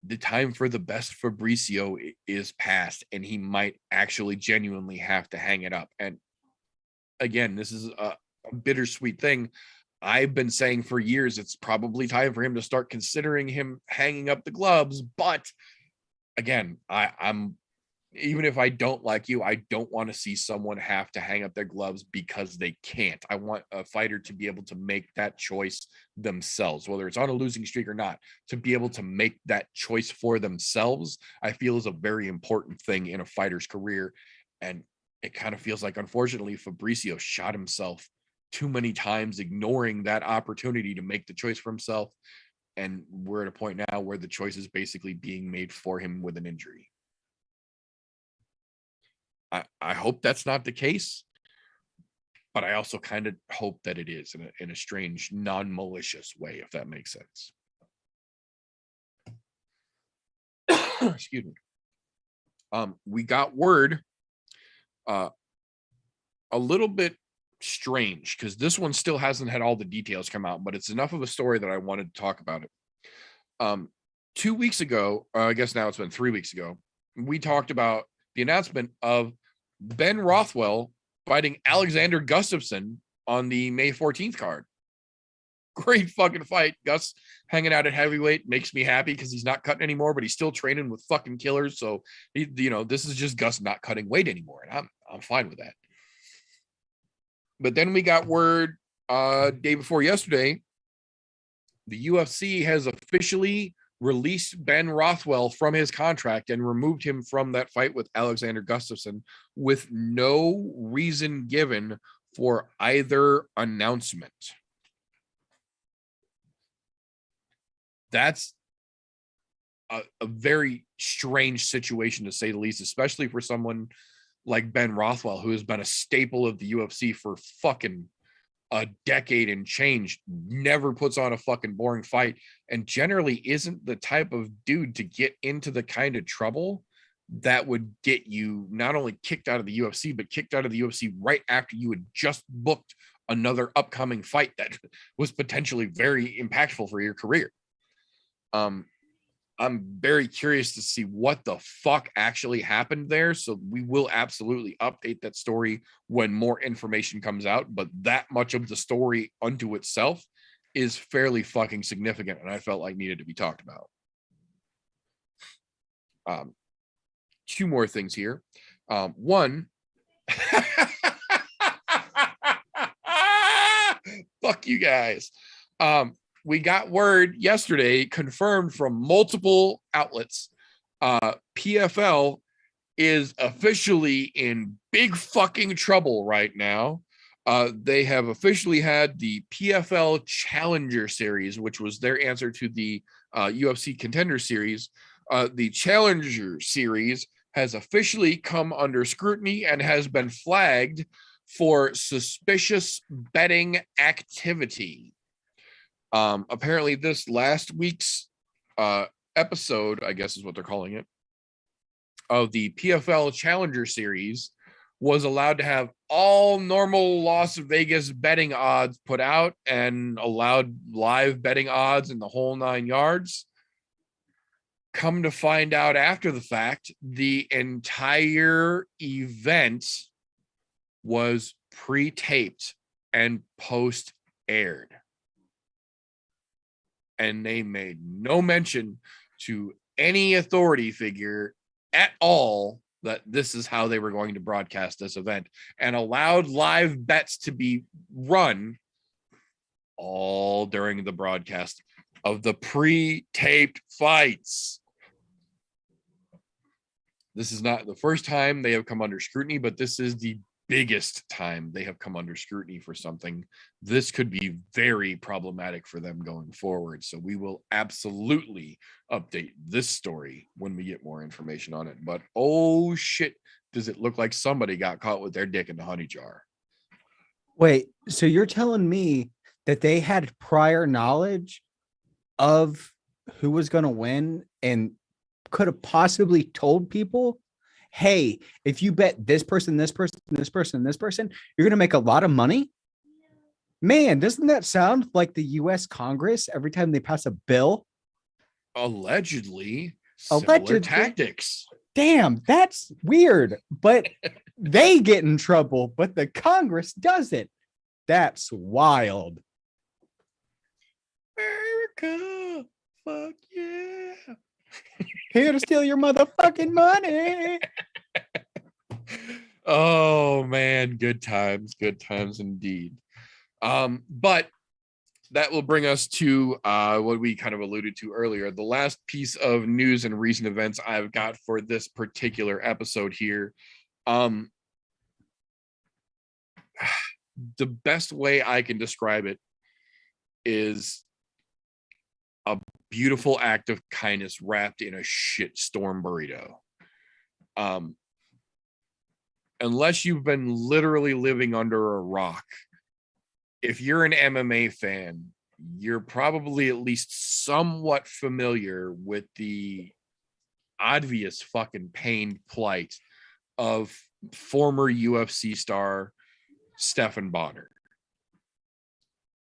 the time for the best Fabricio is past, and he might actually genuinely have to hang it up. And again, this is a bittersweet thing. I've been saying for years, it's probably time for him to start considering him hanging up the gloves. But again, I'm even if I don't like you, I don't want to see someone have to hang up their gloves because they can't. I want a fighter to be able to make that choice themselves, whether it's on a losing streak or not, to be able to make that choice for themselves, I feel is a very important thing in a fighter's career. And it kind of feels like, unfortunately, Fabricio shot himself too many times, ignoring that opportunity to make the choice for himself. And we're at a point now where the choice is basically being made for him with an injury. I hope that's not the case, but I also kind of hope that it is in a strange, non-malicious way, if that makes sense. Excuse me. We got word a little bit strange, because this one still hasn't had all the details come out, but it's enough of a story that I wanted to talk about it. 2 weeks ago, I guess now it's been 3 weeks ago, we talked about the announcement of Ben Rothwell fighting Alexander Gustafson on the May 14th card. Great fucking fight. Gus hanging out at heavyweight makes me happy because he's not cutting anymore, but he's still training with fucking killers. So, this is just Gus not cutting weight anymore, and I'm fine with that. But then we got word day before yesterday, the UFC has officially released Ben Rothwell from his contract and removed him from that fight with Alexander Gustafson with no reason given for either announcement. That's a very strange situation, to say the least, especially for someone like Ben Rothwell, who has been a staple of the UFC for fucking a decade and change, never puts on a fucking boring fight, and generally isn't the type of dude to get into the kind of trouble that would get you not only kicked out of the UFC, but kicked out of the UFC right after you had just booked another upcoming fight that was potentially very impactful for your career. I'm very curious to see what the fuck actually happened there. So we will absolutely update that story when more information comes out. But that much of the story unto itself is fairly fucking significant, and I felt like needed to be talked about. Two more things here. One, fuck you guys. We got word yesterday, confirmed from multiple outlets. PFL is officially in big fucking trouble right now. They have officially had the PFL Challenger Series, which was their answer to the UFC Contender Series. The Challenger Series has officially come under scrutiny and has been flagged for suspicious betting activity. Apparently this last week's episode, I guess is what they're calling it, of the PFL Challenger Series was allowed to have all normal Las Vegas betting odds put out and allowed live betting odds in the whole 9 yards. Come to find out after the fact, the entire event was pre-taped and post-aired. And they made no mention to any authority figure at all that this is how they were going to broadcast this event, and allowed live bets to be run all during the broadcast of the pre-taped fights. This is not the first time they have come under scrutiny, but this is the biggest time they have come under scrutiny for something. This could be very problematic for them going forward. So we will absolutely update this story when we get more information on it. But oh shit, does it look like somebody got caught with their dick in the honey jar? Wait, so you're telling me that they had prior knowledge of who was going to win and could have possibly told people, hey, if you bet this person, this person, this person, this person, you're going to make a lot of money? Man, doesn't that sound like the U.S. Congress every time they pass a bill? Allegedly, similar tactics. Damn, that's weird. But they get in trouble, but the Congress doesn't. That's wild. America, fuck yeah. Here to steal your motherfucking money. Oh man, good times indeed. But that will bring us to what we kind of alluded to earlier. The last piece of news and recent events I've got for this particular episode here. The best way I can describe it is a beautiful act of kindness wrapped in a shitstorm burrito. Unless you've been literally living under a rock, if you're an MMA fan, you're probably at least somewhat familiar with the obvious fucking pained plight of former UFC star Stephan Bonner.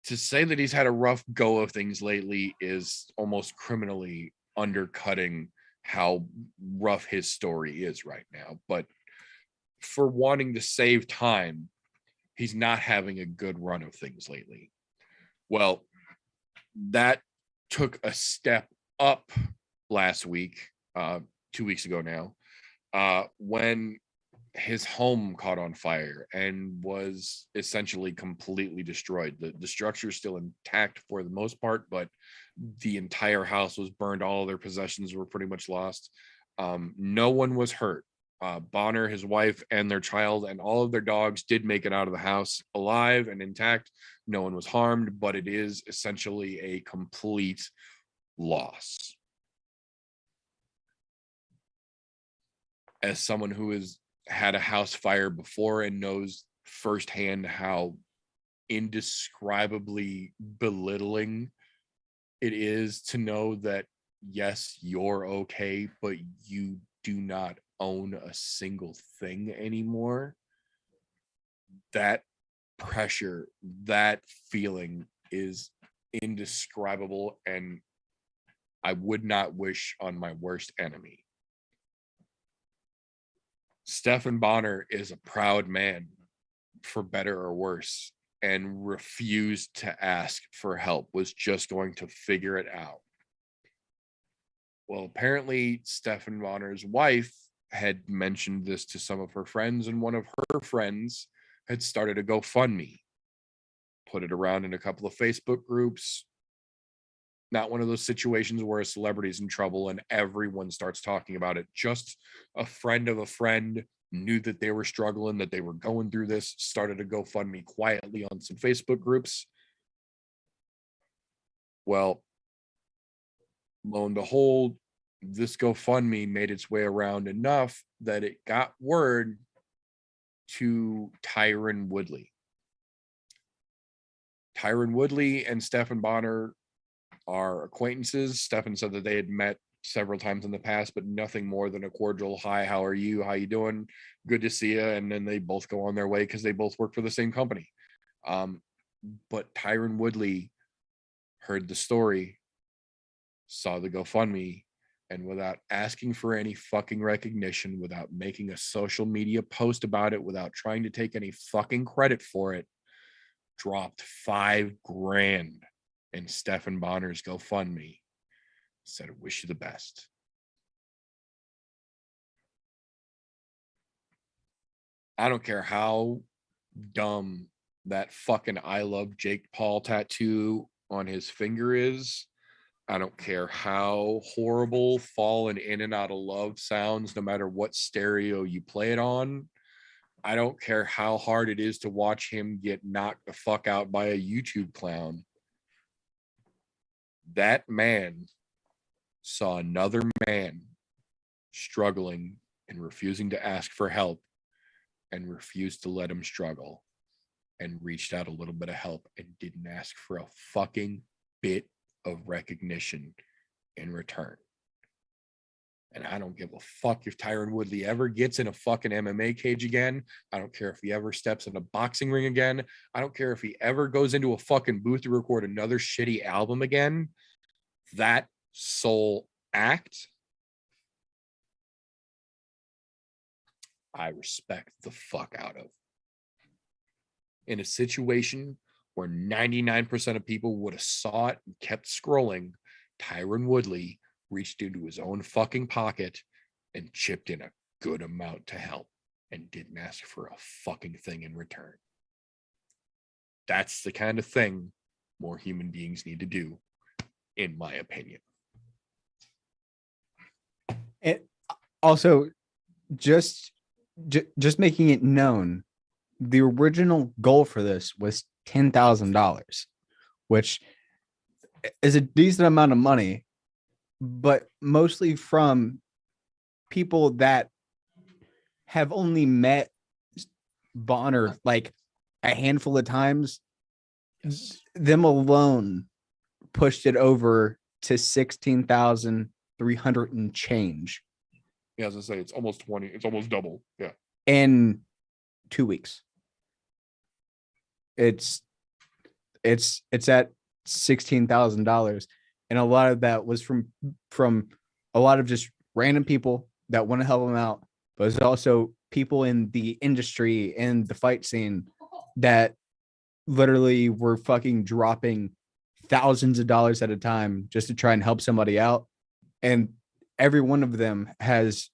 To say that he's had a rough go of things lately is almost criminally undercutting how rough his story is right now. But for wanting to save time, he's not having a good run of things lately. Well, that took a step up last week, 2 weeks ago now, when his home caught on fire and was essentially completely destroyed. The structure is still intact for the most part, but the entire house was burned. All of their possessions were pretty much lost. No one was hurt. Bonner, his wife, and their child, and all of their dogs did make it out of the house alive and intact. No one was harmed, but it is essentially a complete loss. as someone who has had a house fire before and knows firsthand how indescribably belittling it is to know that, yes, you're okay, but you do not own a single thing anymore. That pressure, that feeling is indescribable, and I would not wish on my worst enemy. Stephan Bonner is a proud man, for better or worse, and refused to ask for help, was just going to figure it out. Well, apparently Stephan Bonner's wife had mentioned this to some of her friends, and one of her friends had started a GoFundMe, put it around in a couple of Facebook groups. Not one of those situations where a celebrity's in trouble and everyone starts talking about it. Just a friend of a friend knew that they were struggling, that they were going through this, started a GoFundMe quietly on some Facebook groups. Well, lo and behold, this GoFundMe made its way around enough that it got word to Tyron Woodley. Tyron Woodley and Stephan Bonner are acquaintances. Stephan said that they had met several times in the past, but nothing more than a cordial hi, how are you, how you doing, good to see you, and then they both go on their way because they both work for the same company. But Tyron Woodley heard the story, saw the GoFundMe, and without asking for any fucking recognition, without making a social media post about it, without trying to take any fucking credit for it, dropped $5,000 in Stephan Bonner's GoFundMe. Said, I wish you the best. I don't care how dumb that fucking I love Jake Paul tattoo on his finger is. I don't care how horrible Falling In and Out of Love sounds, no matter what stereo you play it on. I don't care how hard it is to watch him get knocked the fuck out by a YouTube clown. That man saw another man struggling and refusing to ask for help, and refused to let him struggle, and reached out a little bit of help and didn't ask for a fucking bit of recognition in return. And I don't give a fuck if Tyron Woodley ever gets in a fucking MMA cage again. I don't care if he ever steps in a boxing ring again. I don't care if he ever goes into a fucking booth to record another shitty album again. That sole act, I respect the fuck out of. In a situation where 99% of people would have saw it and kept scrolling, Tyron Woodley reached into his own fucking pocket and chipped in a good amount to help and didn't ask for a fucking thing in return. That's the kind of thing more human beings need to do, in my opinion. And also, just making it known, the original goal for this was $10,000, which is a decent amount of money, but mostly from people that have only met Bonner like a handful of times. Yes. Them alone pushed it over to 16,300 and change. Yeah, as I say, it's almost 20. It's almost double. Yeah. In 2 weeks. It's at $16,000, and a lot of that was from a lot of just random people that want to help him out, but it's also people in the industry and the fight scene that literally were fucking dropping thousands of dollars at a time just to try and help somebody out. And every one of them has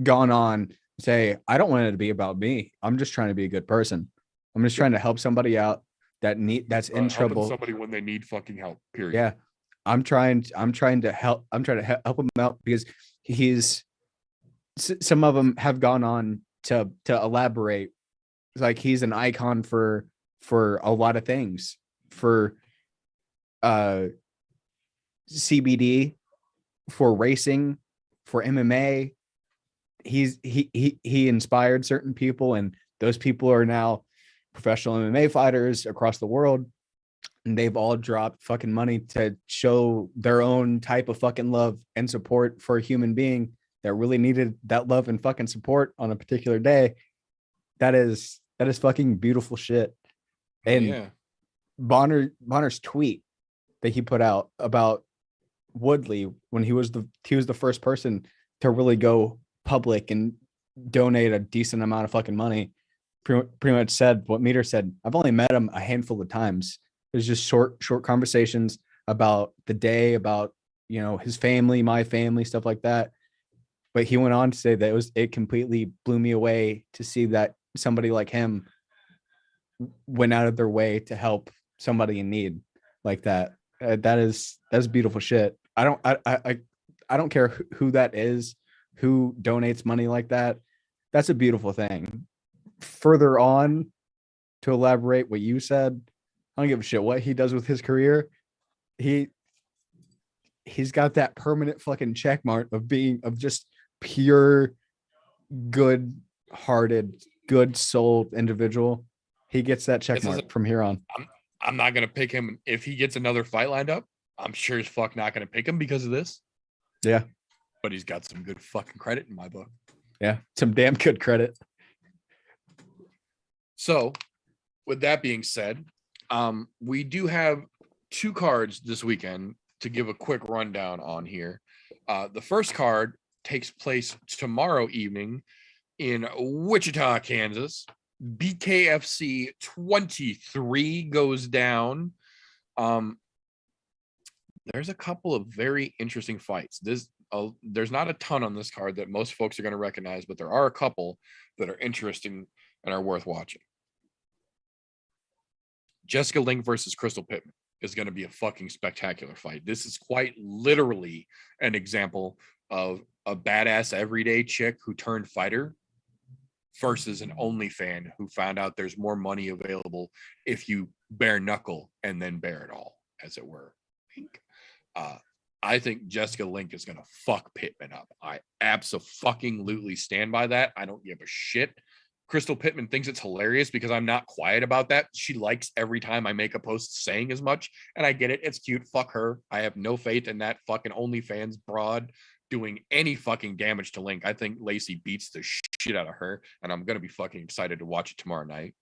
gone on to say, I don't want it to be about me. I'm just trying to be a good person. I'm just trying to help somebody out that's in trouble. Somebody when they need fucking help. Period. Yeah. I'm trying to help him out because some of them have gone on to elaborate. It's like he's an icon for a lot of things, for CBD, for racing, for MMA, he inspired certain people, and those people are now professional MMA fighters across the world, and they've all dropped fucking money to show their own type of fucking love and support for a human being that really needed that love and fucking support on a particular day. That is fucking beautiful shit. And yeah. Bonner's tweet that he put out about Woodley when he was the first person to really go public and donate a decent amount of fucking money, pretty much said what Meter said. I've only met him a handful of times. It was just short conversations about the day, about, you know, his family, my family, stuff like that. But he went on to say that it completely blew me away to see that somebody like him went out of their way to help somebody in need like that. That's beautiful shit. I don't care who that is, who donates money like that. That's a beautiful thing. Further on, to elaborate what you said, I don't give a shit what he does with his career. He's got that permanent fucking check mark of just pure good-hearted, good-souled individual. He gets that check mark from here on. I'm not gonna pick him if he gets another fight lined up. I'm sure as fuck not gonna pick him because of this. Yeah, but he's got some good fucking credit in my book. Yeah, some damn good credit. So, with that being said, we do have 2 cards this weekend to give a quick rundown on here. The first card takes place tomorrow evening in Wichita, Kansas. BKFC 23 goes down. There's a couple of very interesting fights. There's not a ton on this card that most folks are going to recognize, but there are a couple that are interesting and are worth watching. Jessica Link versus Crystal Pittman is going to be a fucking spectacular fight. This is quite literally an example of a badass everyday chick who turned fighter versus an OnlyFan who found out there's more money available if you bare knuckle and then bear it all, as it were. I think Jessica Link is going to fuck Pittman up. I absolutely stand by that. I don't give a shit. Crystal Pittman thinks it's hilarious because I'm not quiet about that. She likes every time I make a post saying as much, and I get it. It's cute. Fuck her. I have no faith in that fucking OnlyFans broad doing any fucking damage to Link. I think Lacey beats the shit out of her, and I'm going to be fucking excited to watch it tomorrow night.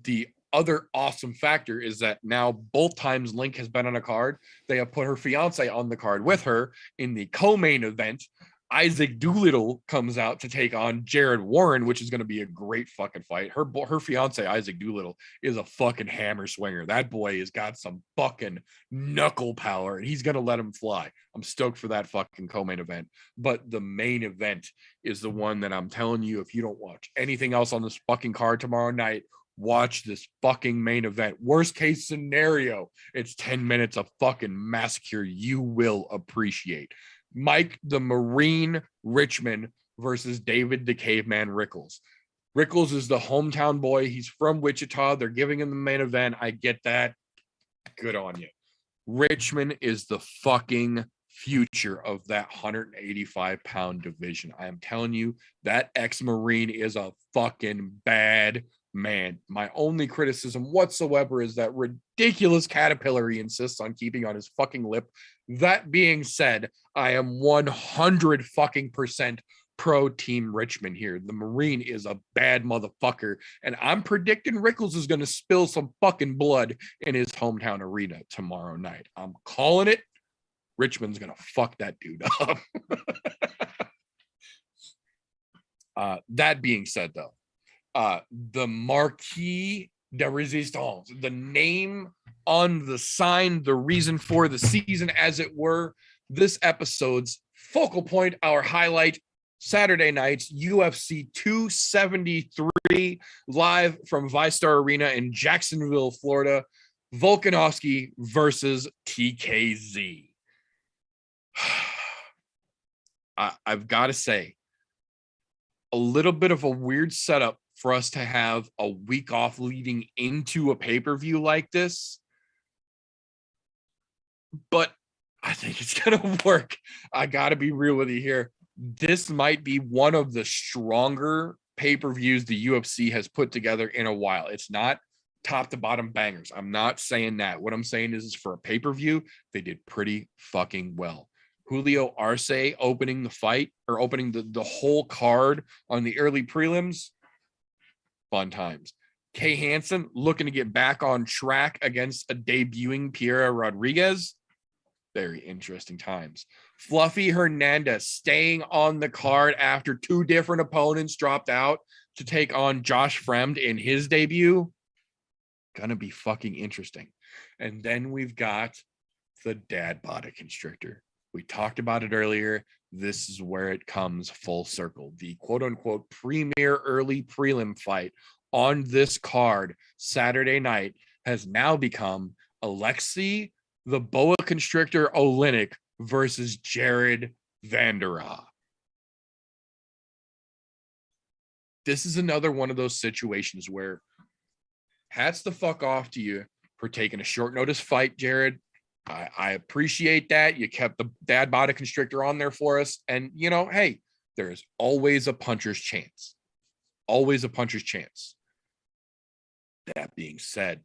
The other awesome factor is that now both times Link has been on a card, they have put her fiance on the card with her. In the co-main event, Isaac Doolittle comes out to take on Jared Warren, which is going to be a great fucking fight. Her fiance, Isaac Doolittle, is a fucking hammer swinger. That boy has got some fucking knuckle power, and he's going to let him fly. I'm stoked for that fucking co-main event. But the main event is the one that I'm telling you, if you don't watch anything else on this fucking card tomorrow night, watch this fucking main event. Worst case scenario, it's 10 minutes of fucking massacre you will appreciate. Mike the Marine Richman versus David the Caveman Rickels. Rickels is the hometown boy. He's from Wichita. They're giving him the main event. I get that. Good on you. Richman is the fucking future of that 185-pound division. I am telling you, that ex-Marine is a fucking bad man. My only criticism whatsoever is that ridiculous caterpillar he insists on keeping on his fucking lip. That being said, I am 100 fucking percent pro Team Richmond here. The Marine is a bad motherfucker, and I'm predicting Rickels is going to spill some fucking blood in his hometown arena tomorrow night. I'm calling it. Richmond's going to fuck that dude up. That being said, though, the Marquis de Resistance, the name on the sign, the reason for the season, as it were, this episode's focal point, our highlight, Saturday nights, UFC 273, live from ViStar Arena in Jacksonville, Florida. Volkanovski versus TKZ. I've got to say, a little bit of a weird setup for us to have a week off leading into a pay-per-view like this. But I think it's going to work. I got to be real with you here. this might be one of the stronger pay-per-views the UFC has put together in a while. It's not top to bottom bangers. I'm not saying that. What I'm saying is for a pay-per-view, they did pretty fucking well. Julio Arce opening the fight or opening the whole card on the early prelims. Fun times. Kay Hansen looking to get back on track against a debuting Piera Rodriguez. Very interesting times. Fluffy Hernandez staying on the card after two different opponents dropped out to take on Josh Fremd in his debut. Gonna be fucking interesting. And then we've got the dad body constrictor. We talked about it earlier. This is where it comes full circle. The quote unquote premier early prelim fight on this card Saturday night has now become Alexei the boa constrictor Oleinik versus Jared Vanderaa. This is another one of those situations where hats the fuck off to you for taking a short notice fight, Jared. I appreciate that. You kept the dad body constrictor on there for us. And, you know, hey, there's always a puncher's chance. Always a puncher's chance. That being said,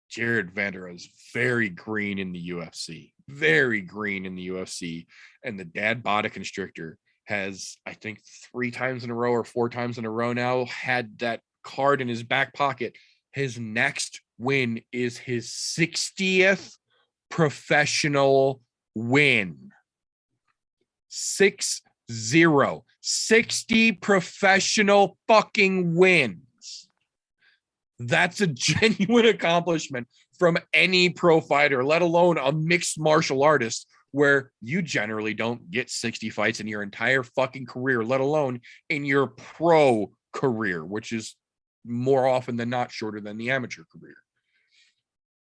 Jared Vanderaa is very green in the UFC. Very green in the UFC. And the dad body constrictor has, I think, 3 times in a row or 4 times in a row now, had that card in his back pocket. His next win is his 60th professional win. 60. 60 professional fucking wins. That's a genuine accomplishment from any pro fighter, let alone a mixed martial artist, where you generally don't get 60 fights in your entire fucking career, let alone in your pro career, which is more often than not shorter than the amateur career.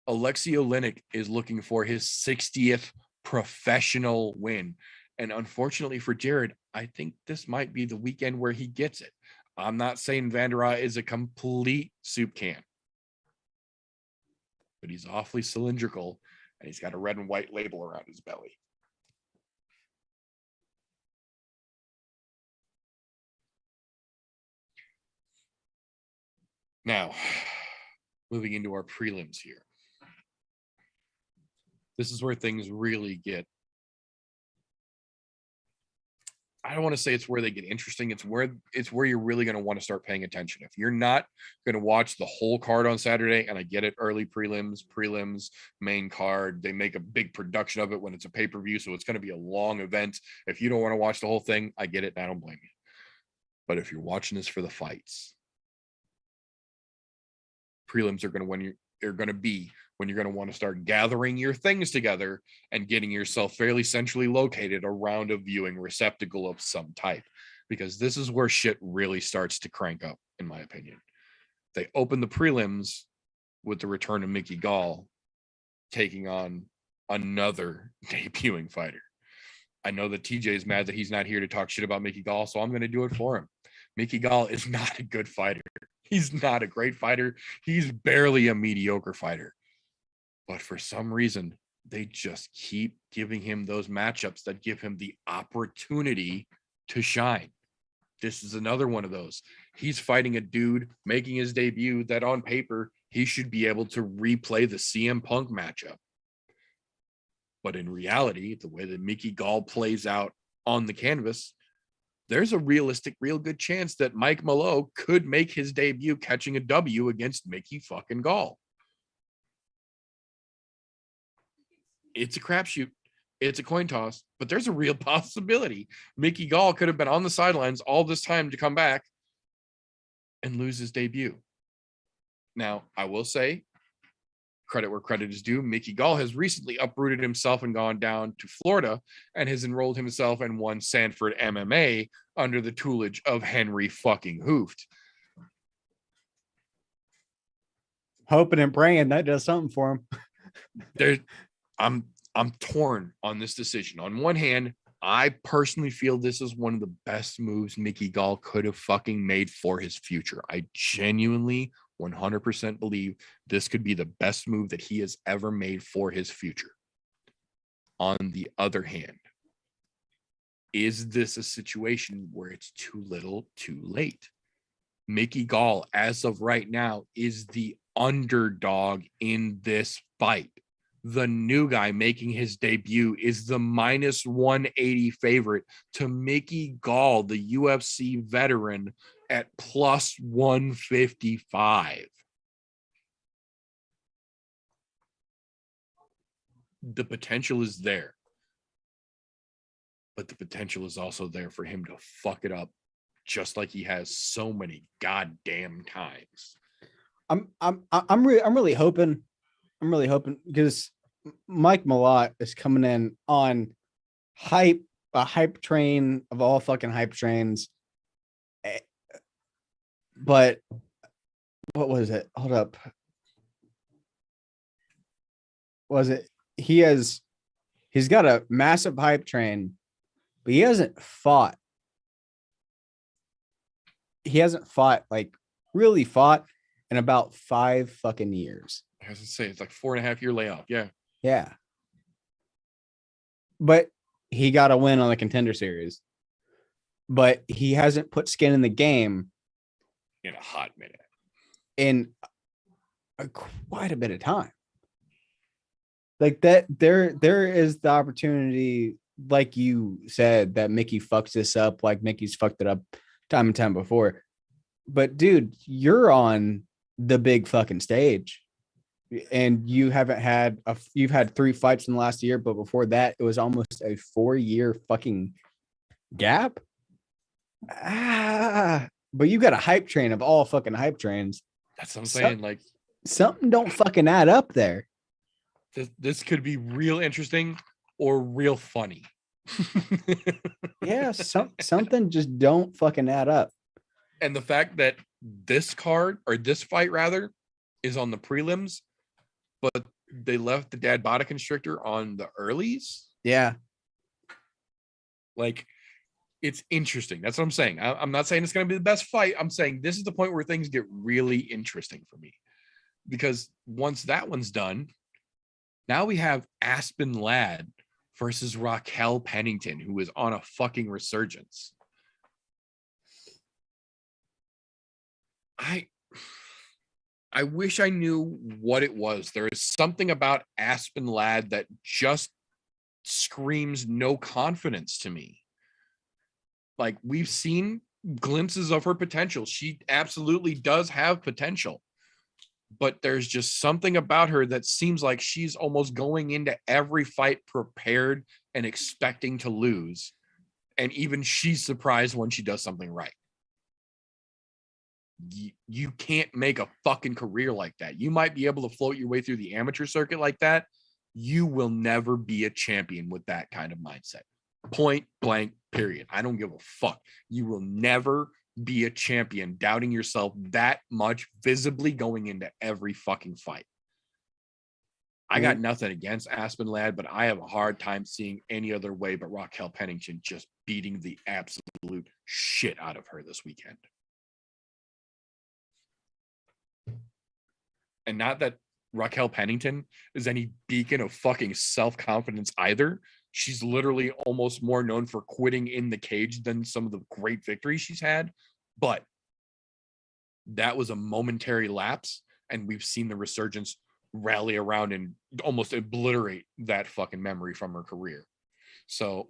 Alexei Oleinik is looking for his 60th professional win. And unfortunately for Jared, I think this might be the weekend where he gets it. I'm not saying Vanderaa is a complete soup can, but he's awfully cylindrical and he's got a red and white label around his belly. Now, moving into our prelims here. This is where things really get, I don't want to say it's where they get interesting. It's where you're really going to want to start paying attention. If you're not going to watch the whole card on Saturday, and I get it, early prelims, main card, they make a big production of it when it's a pay-per-view, so it's going to be a long event. If you don't want to watch the whole thing, I get it, and I don't blame you. But if you're watching this for the fights, prelims are going to be when you're going to want to start gathering your things together and getting yourself fairly centrally located around a viewing receptacle of some type, because this is where shit really starts to crank up, in my opinion. They open the prelims with the return of Mickey Gall taking on another debuting fighter. I know that TJ is mad that he's not here to talk shit about Mickey Gall, so I'm going to do it for him. Mickey Gall is not a good fighter. He's not a great fighter. He's barely a mediocre fighter. But for some reason, they just keep giving him those matchups that give him the opportunity to shine. This is another one of those. He's fighting a dude making his debut that on paper, he should be able to replay the CM Punk matchup. But in reality, the way that Mickey Gall plays out on the canvas, there's a realistic, real good chance that Mike Mallow could make his debut catching a W against Mickey fucking Gall. It's a crapshoot. It's a coin toss, but there's a real possibility Mickey Gall could have been on the sidelines all this time to come back and lose his debut. Now, I will say, credit where credit is due, Mickey Gall has recently uprooted himself and gone down to Florida and has enrolled himself in one Sanford MMA under the tutelage of Henry fucking Hooft. Hoping and praying that does something for him. I'm torn on this decision. On one hand, I personally feel this is one of the best moves Mickey Gall could have fucking made for his future. I genuinely 100% believe this could be the best move that he has ever made for his future. On the other hand, is this a situation where it's too little, too late? Mickey Gall, as of right now, is the underdog in this fight. The new guy making his debut is the minus 180 favorite to Mickey Gall, the UFC veteran, at plus 155. The potential is there, but the potential is also there for him to fuck it up, just like he has so many goddamn times. I'm really hoping because Mike Malott is coming in on a hype train of all fucking hype trains. But what was it? Hold up. Was it? He's got a massive hype train, but he hasn't fought. Like really fought in about 5 fucking years. I was gonna say it's like 4.5 year layoff. Yeah. Yeah. But he got a win on the Contender Series. But he hasn't put skin in the game In a hot minute. In quite a bit of time. Like that, there is the opportunity, like you said, that Mickey fucks this up, like Mickey's fucked it up time and time before. But dude, you're on the big fucking stage. And you haven't had you've had 3 fights in the last year, but before that, it was almost a 4-year fucking gap. But you got a hype train of all fucking hype trains. That's what I'm saying. Like something don't fucking add up there. This could be real interesting or real funny. Yeah, something just don't fucking add up. And the fact that this card, or this fight rather, is on the prelims, but they left the dad body constrictor on the earlies. Yeah. Like, it's interesting. That's what I'm saying. I'm not saying it's going to be the best fight. I'm saying this is the point where things get really interesting for me. Because once that one's done, now we have Aspen Ladd versus Raquel Pennington, who is on a fucking resurgence. I wish I knew what it was. There is something about Aspen Ladd that just screams no confidence to me. Like, we've seen glimpses of her potential. She absolutely does have potential. But there's just something about her that seems like she's almost going into every fight prepared and expecting to lose. And even she's surprised when she does something right. You can't make a fucking career like that. You might be able to float your way through the amateur circuit like that. You will never be a champion with that kind of mindset. Point blank, period. I don't give a fuck. You will never be a champion doubting yourself that much, visibly going into every fucking fight. I got nothing against Aspen Ladd, but I have a hard time seeing any other way but Raquel Pennington just beating the absolute shit out of her this weekend. And not that Raquel Pennington is any beacon of fucking self-confidence either. She's literally almost more known for quitting in the cage than some of the great victories she's had. But that was a momentary lapse, and we've seen the resurgence rally around and almost obliterate that fucking memory from her career. So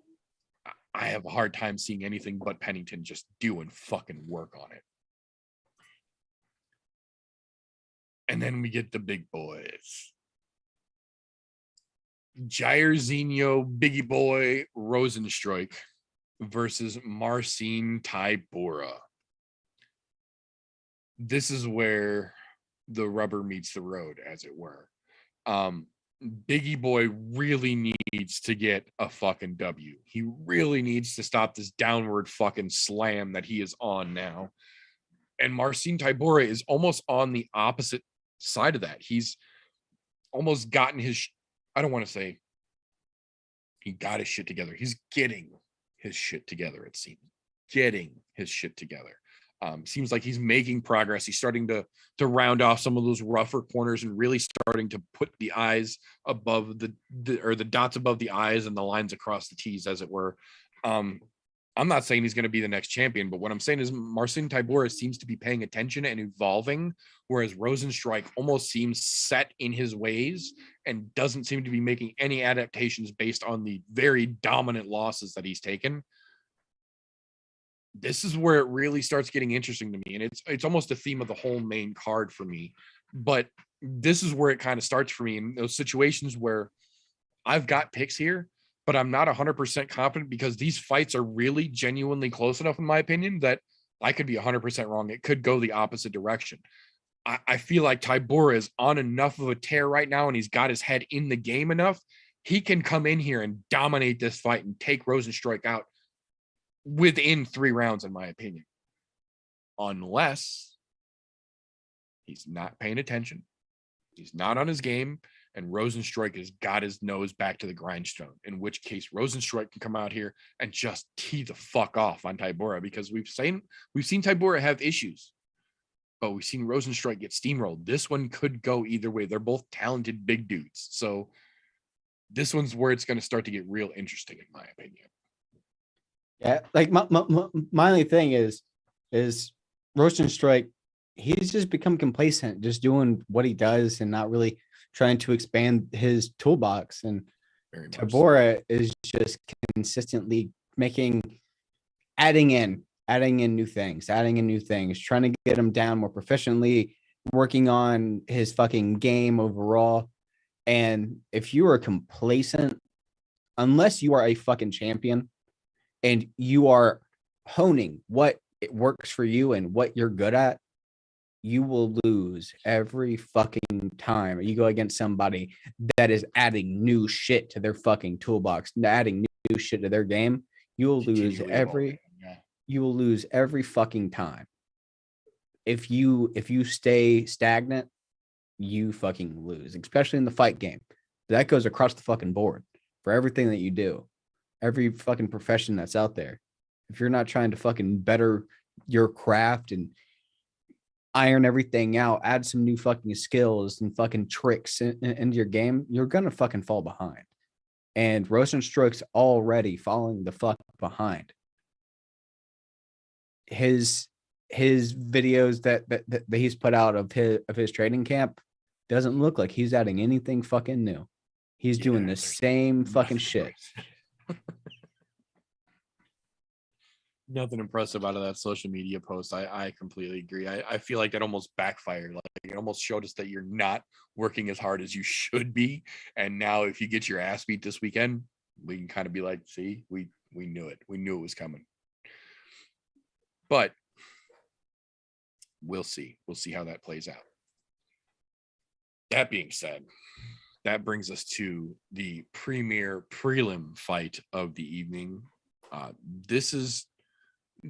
I have a hard time seeing anything but Pennington just doing fucking work on it. And then we get the big boys. Jairzinho, Biggie Boy, Rosenstruik versus Marcin Tybura. This is where the rubber meets the road, as it were. Biggie Boy really needs to get a fucking W. He really needs to stop this downward fucking slam that he is on now. And Marcin Tybura is almost on the opposite side of that. He's almost gotten his, I don't want to say he got his shit together. He's getting his shit together, it seems. Getting his shit together. Seems like he's making progress. He's starting to round off some of those rougher corners and really starting to put the eyes above the dots above the eyes and the lines across the T's, as it were. I'm not saying he's going to be the next champion, but what I'm saying is Marcin Tybura seems to be paying attention and evolving, whereas Rosenstrike almost seems set in his ways and doesn't seem to be making any adaptations based on the very dominant losses that he's taken. This is where it really starts getting interesting to me, and it's almost the theme of the whole main card for me. But this is where it kind of starts for me in those situations where I've got picks here, but I'm not 100% confident because these fights are really genuinely close enough, in my opinion, that I could be 100% wrong. It could go the opposite direction. I feel like Tybura is on enough of a tear right now, and he's got his head in the game enough. He can come in here and dominate this fight and take Rosenstrike out within 3 rounds, in my opinion. Unless he's not paying attention, he's not on his game, and Rosenstrike has got his nose back to the grindstone, in which case Rosenstrike can come out here and just tee the fuck off on Tybura, because we've seen Tybura have issues, but we've seen Rosenstrike get steamrolled. This one could go either way. They're both talented big dudes. So this one's where it's going to start to get real interesting, in my opinion. Yeah, like my only thing is Rosenstrike, he's just become complacent, just doing what he does and not really trying to expand his toolbox. And Tybura is just consistently adding in new things, trying to get him down more proficiently, working on his fucking game overall. And if you are complacent, unless you are a fucking champion and you are honing what it works for you and what you're good at, you will lose every fucking time you go against somebody that is adding new shit to their fucking toolbox, adding new shit to their game. You will lose every fucking time. If you stay stagnant, you fucking lose, especially in the fight game. That goes across the fucking board for everything that you do, every fucking profession that's out there. If you're not trying to fucking better your craft and iron everything out, add some new fucking skills and fucking tricks into your game, you're gonna fucking fall behind. And Rosenstrike's already falling the fuck behind. His videos that he's put out of his training camp doesn't look like he's adding anything fucking new. He's doing the same fucking shit. Nothing impressive out of that social media post. I completely agree. I feel like that almost backfired. Like it almost showed us that you're not working as hard as you should be. And now if you get your ass beat this weekend, we can kind of be like, see, we knew it. We knew it was coming. But we'll see. We'll see how that plays out. That being said, that brings us to the premier prelim fight of the evening. This is,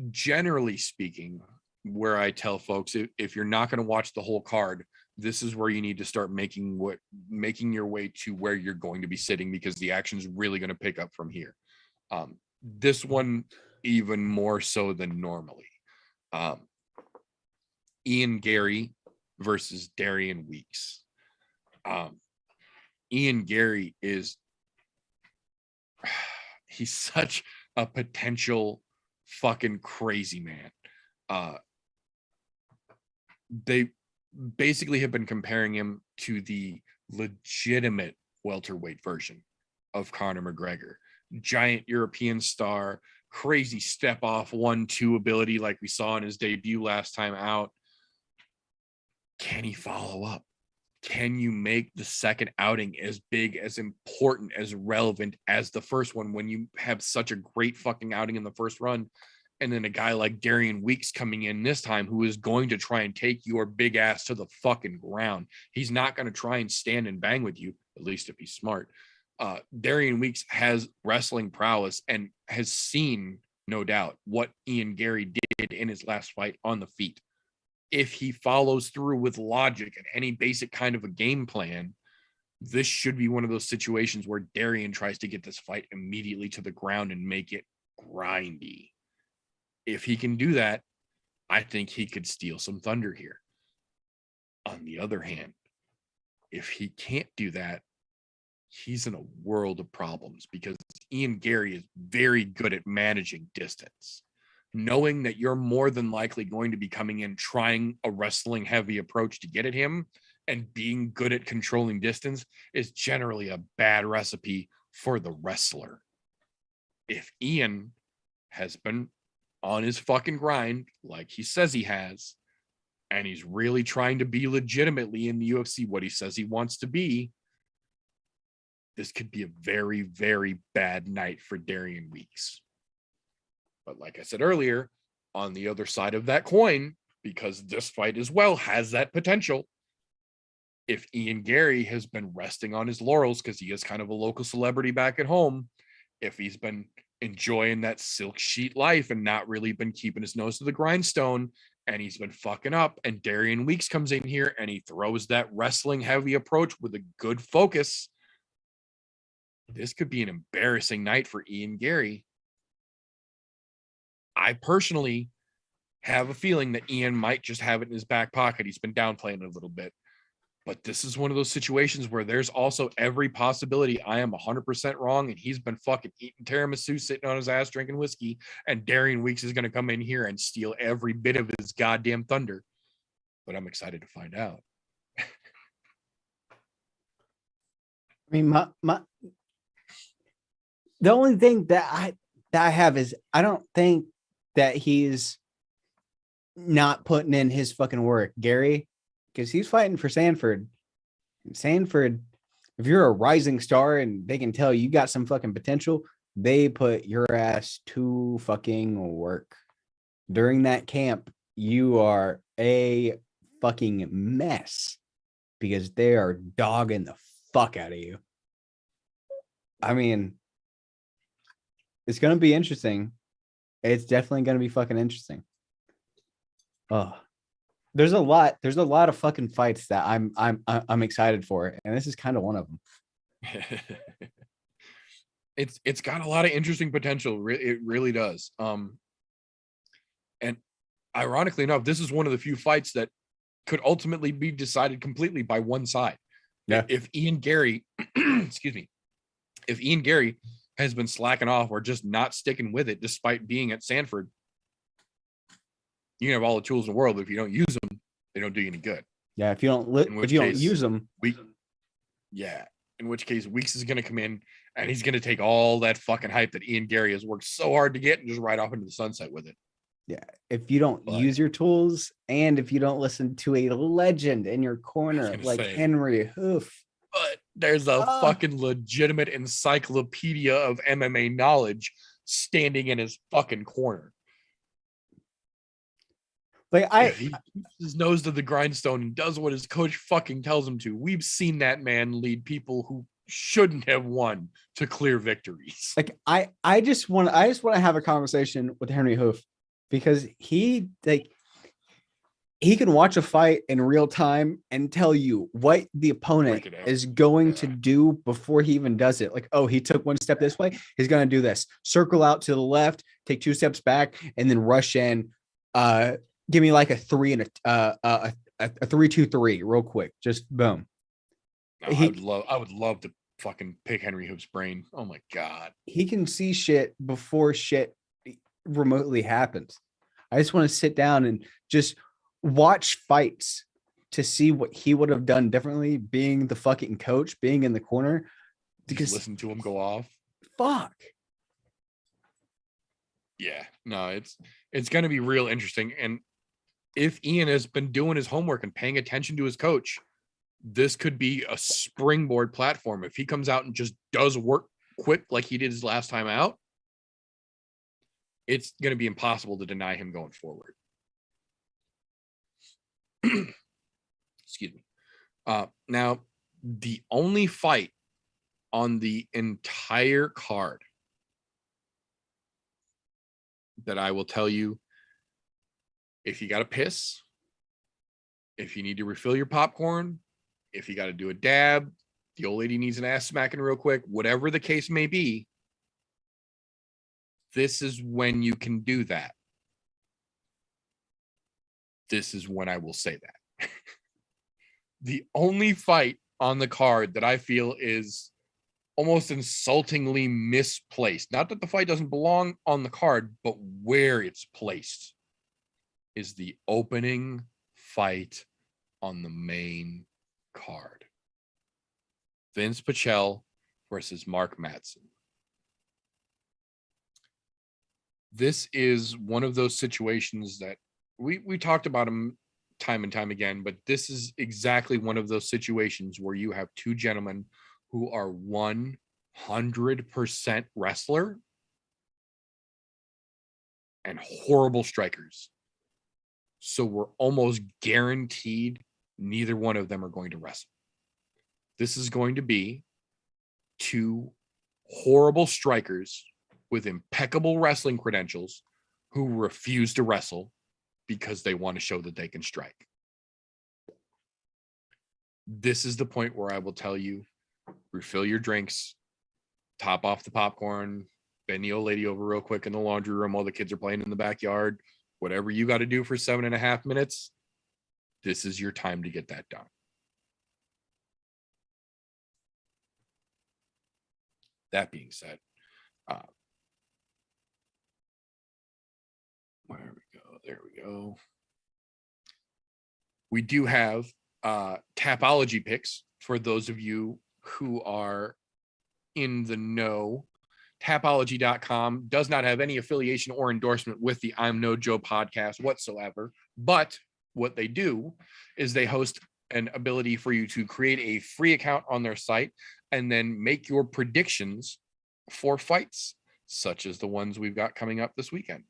generally speaking, where I tell folks, if you're not going to watch the whole card, this is where you need to start making your way to where you're going to be sitting, because the action is really going to pick up from here. This one even more so than normally. Ian Gary versus Darian Weeks. Ian Gary he's such a potential fucking crazy man. They basically have been comparing him to the legitimate welterweight version of Conor McGregor. Giant European star, crazy step off 1-2 ability like we saw in his debut last time out. Can he follow up? Can you make the second outing as big, as important, as relevant as the first one when you have such a great fucking outing in the first run? And then a guy like Darian Weeks coming in this time, who is going to try and take your big ass to the fucking ground. He's not going to try and stand and bang with you, at least if he's smart. Darian Weeks has wrestling prowess and has seen, no doubt, what Ian Gary did in his last fight on the feet. If he follows through with logic and any basic kind of a game plan, this should be one of those situations where Darian tries to get this fight immediately to the ground and make it grindy. If he can do that, I think he could steal some thunder here. On the other hand, if he can't do that, he's in a world of problems because Ian Gary is very good at managing distance. Knowing that you're more than likely going to be coming in trying a wrestling heavy approach to get at him and being good at controlling distance is generally a bad recipe for the wrestler. If Ian has been on his fucking grind like he says he has, and he's really trying to be legitimately in the UFC what he says he wants to be, this could be a very, very bad night for Darian Weeks. But like I said earlier, on the other side of that coin, because this fight as well has that potential, if Ian Gary has been resting on his laurels because he is kind of a local celebrity back at home, if he's been enjoying that silk sheet life and not really been keeping his nose to the grindstone, and he's been fucking up, and Darian Weeks comes in here and he throws that wrestling heavy approach with a good focus, this could be an embarrassing night for Ian Gary. I personally have a feeling that Ian might just have it in his back pocket. He's been downplaying it a little bit. But this is one of those situations where there's also every possibility I am 100% wrong and he's been fucking eating tiramisu, sitting on his ass, drinking whiskey, and Darian Weeks is going to come in here and steal every bit of his goddamn thunder. But I'm excited to find out. I mean, the only thing that I have is I don't think that he's not putting in his fucking work, Gary, because he's fighting for Sanford. Sanford, if you're a rising star and they can tell you got some fucking potential, they put your ass to fucking work. During that camp, you are a fucking mess because they are dogging the fuck out of you. I mean, it's going to be interesting. It's definitely going to be fucking interesting. Oh, there's a lot of fucking fights that I'm excited for, and this is kind of one of them. It's got a lot of interesting potential. It really does. And ironically enough, this is one of the few fights that could ultimately be decided completely by one side. Yeah. If Ian Gary, excuse me, if Ian Gary has been slacking off or just not sticking with it despite being at Sanford, you can have all the tools in the world, but if you don't use them, they don't do you any good. Yeah, if you don't use them, in which case Weeks is going to come in and he's going to take all that fucking hype that Ian Gary has worked so hard to get and just ride off into the sunset with it. Yeah, if you don't use your tools and if you don't listen to a legend in your corner like Henry Hoof. But there's a fucking legitimate encyclopedia of MMA knowledge standing in his fucking corner. Like if he keeps his nose to the grindstone and does what his coach fucking tells him to, we've seen that man lead people who shouldn't have won to clear victories. Like I just want to have a conversation with Henry Hoof because he can watch a fight in real time and tell you what the opponent is going to do before he even does it. Like, oh, he took one step this way, he's going to do this. Circle out to the left, take 2 steps back, and then rush in. Give me like a 3 and a 3-2-3 real quick. Just boom. No, I would love to fucking pick Henry Hoof's brain. Oh my God. He can see shit before shit remotely happens. I just want to sit down and just watch fights to see what he would have done differently, being the fucking coach, being in the corner. Because just listen to him go off. Fuck. Yeah, no, it's going to be real interesting. And if Ian has been doing his homework and paying attention to his coach, this could be a springboard platform. If he comes out and just does work quick like he did his last time out, it's going to be impossible to deny him going forward. Excuse me. Now, the only fight on the entire card that I will tell you, if you got to piss, if you need to refill your popcorn, if you got to do a dab, the old lady needs an ass smacking real quick, whatever the case may be, this is when you can do that. This is when I will say that. The only fight on the card that I feel is almost insultingly misplaced. Not that the fight doesn't belong on the card, but where it's placed is the opening fight on the main card. Vince Patchell versus Mark Matson. This is one of those situations that we talked about them time and time again, but this is exactly one of those situations where you have two gentlemen who are 100% wrestler and horrible strikers. So we're almost guaranteed neither one of them are going to wrestle. This is going to be two horrible strikers with impeccable wrestling credentials who refuse to wrestle because they want to show that they can strike. This is the point where I will tell you, refill your drinks, top off the popcorn, bend the old lady over real quick in the laundry room while the kids are playing in the backyard. Whatever you got to do for 7.5 minutes, this is your time to get that done. That being said, where we go, there we go. We do have Tapology Picks for those of you who are in the know. Tapology.com does not have any affiliation or endorsement with the I'm No Joe podcast whatsoever. But what they do is they host an ability for you to create a free account on their site and then make your predictions for fights, such as the ones we've got coming up this weekend.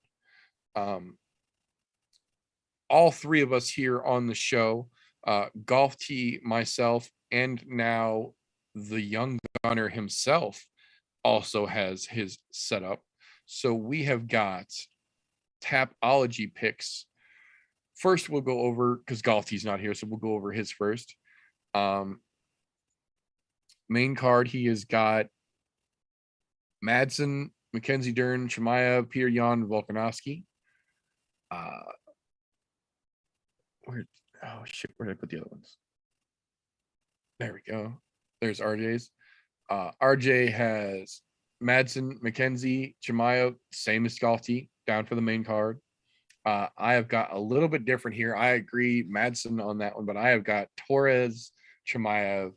All three of us here on the show, Golf T, myself, and now the young gunner himself also has his setup. So we have got Tapology Picks. First, we'll go over, because Golf T's not here, so we'll go over his first. Main card, he has got Matson, Mackenzie Dern, Chemiev, Peter Yan, Volkanovski. Where did I put the other ones? There we go. There's RJ's. RJ has Matson, Mackenzie, Chemiev, same as Scalti, down for the main card. I have got a little bit different here. I agree, Matson on that one, but I have got Torres, Chemiev,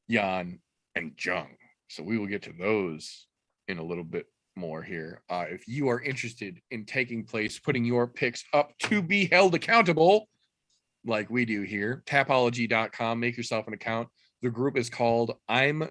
Yan, and Jung. So we will get to those in a little bit more here. If you are interested in taking place, putting your picks up to be held accountable, like we do here, tapology.com, make yourself an account. The group is called ImNoBookie,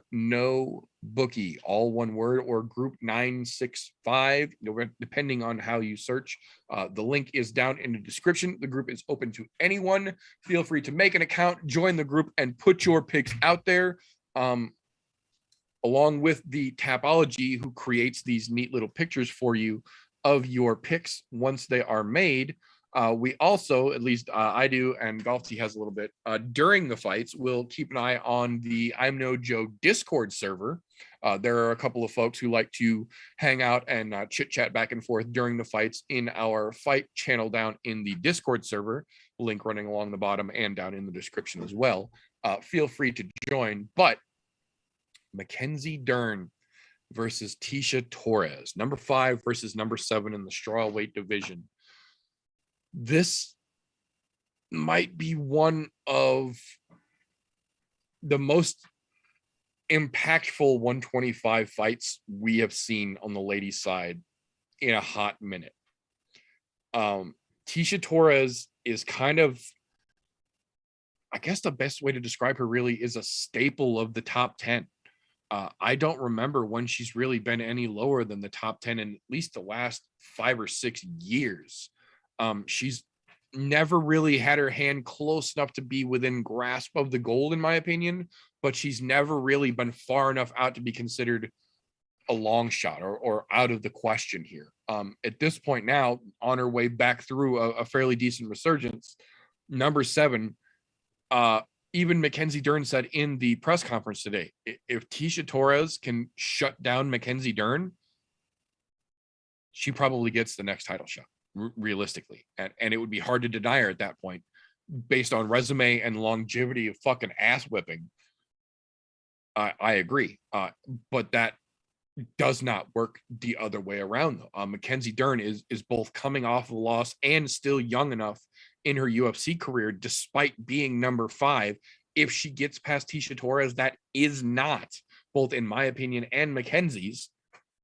all one word, or group 965, depending on how you search. The link is down in the description. The group is open to anyone. Feel free to make an account, join the group, and put your picks out there. Along with the Tapology, who creates these neat little pictures for you of your picks once they are made. We also, at least I do, and Golf T has a little bit, during the fights, we'll keep an eye on the I'm No Joe Discord server. There are a couple of folks who like to hang out and chit-chat back and forth during the fights in our fight channel down in the Discord server, link running along the bottom and down in the description as well. Feel free to join, but Mackenzie Dern versus Tecia Torres, number 5 versus number 7 in the strawweight division. This might be one of the most impactful 125 fights we have seen on the ladies' side in a hot minute. Tecia Torres is kind of, I guess the best way to describe her really is a staple of the top 10. I don't remember when she's really been any lower than the top 10 in at least the last 5 or 6 years. She's never really had her hand close enough to be within grasp of the gold, in my opinion, but she's never really been far enough out to be considered a long shot or out of the question here. At this point now, on her way back through a fairly decent resurgence, number 7, even Mackenzie Dern said in the press conference today, if Tecia Torres can shut down Mackenzie Dern, she probably gets the next title shot, realistically. And it would be hard to deny her at that point, based on resume and longevity of fucking ass whipping. I agree. But that does not work the other way around, though. Mackenzie Dern is both coming off of a loss and still young enough in her UFC career, despite being number 5. If she gets past Tecia Torres, that is not, both in my opinion and Mackenzie's,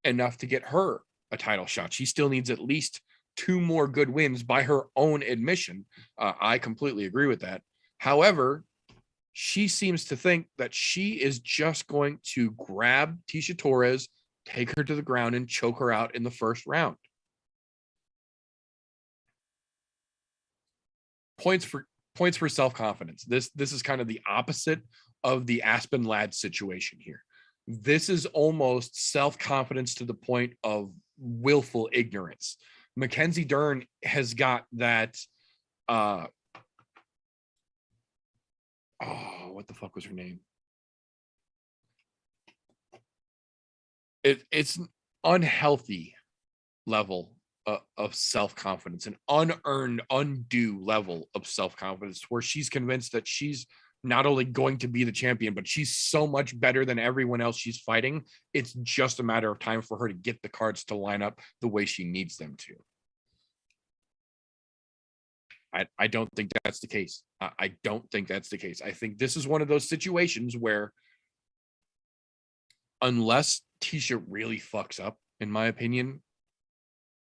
enough to get her a title shot. She still needs at least 2 more good wins by her own admission. I completely agree with that. However, she seems to think that she is just going to grab Tecia Torres, take her to the ground, and choke her out in the first round. Points for self-confidence. This is kind of the opposite of the Aspen Ladd situation here. This is almost self-confidence to the point of willful ignorance. Mackenzie Dern has got that what the fuck was her name? It's an unhealthy level of self-confidence, an unearned, undue level of self-confidence, where she's convinced that she's not only going to be the champion, but she's so much better than everyone else she's fighting. It's just a matter of time for her to get the cards to line up the way she needs them to. I don't think that's the case. I don't think that's the case. I think this is one of those situations where, unless Tecia really fucks up, in my opinion,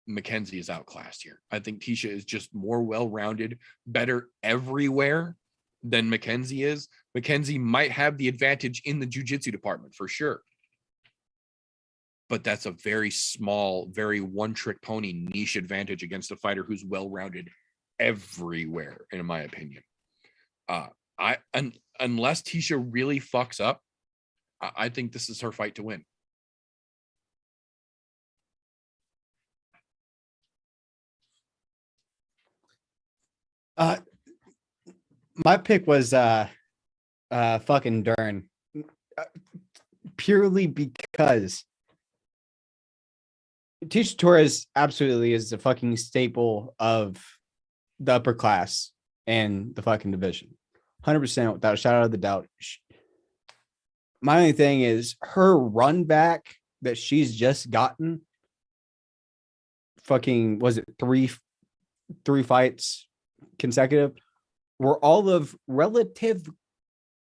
Mackenzie is outclassed here. I think Tecia is just more well-rounded, better everywhere than Mackenzie is. Mackenzie might have the advantage in the jiu-jitsu department for sure, but that's a very small, very one-trick pony niche advantage against a fighter who's well-rounded everywhere, in my opinion. Unless Tecia really fucks up, I think this is her fight to win. My pick was fucking Dern, purely because Tecia Torres absolutely is the fucking staple of the upper class and the fucking division, 100% without a shadow of the doubt. My only thing is her run back that she's just gotten. Fucking, was it three fights consecutive? Were all of relative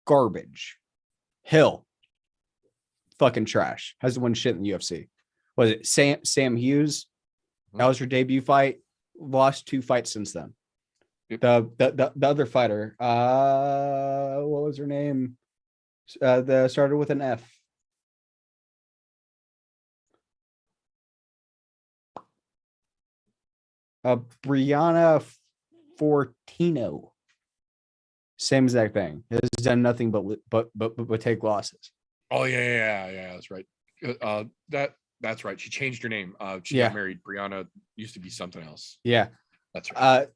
garbage. Hill, fucking trash. Hasn't won shit in the UFC. Was it Sam Hughes? That was her debut fight. Lost 2 fights since then. Yep. The other fighter, what was her name? The started with an F. Brianna Fortino. Same exact thing. Has done nothing but take losses. Oh yeah, that's right. That's right. She changed her name. She got married. Brianna used to be something else. Yeah, that's right.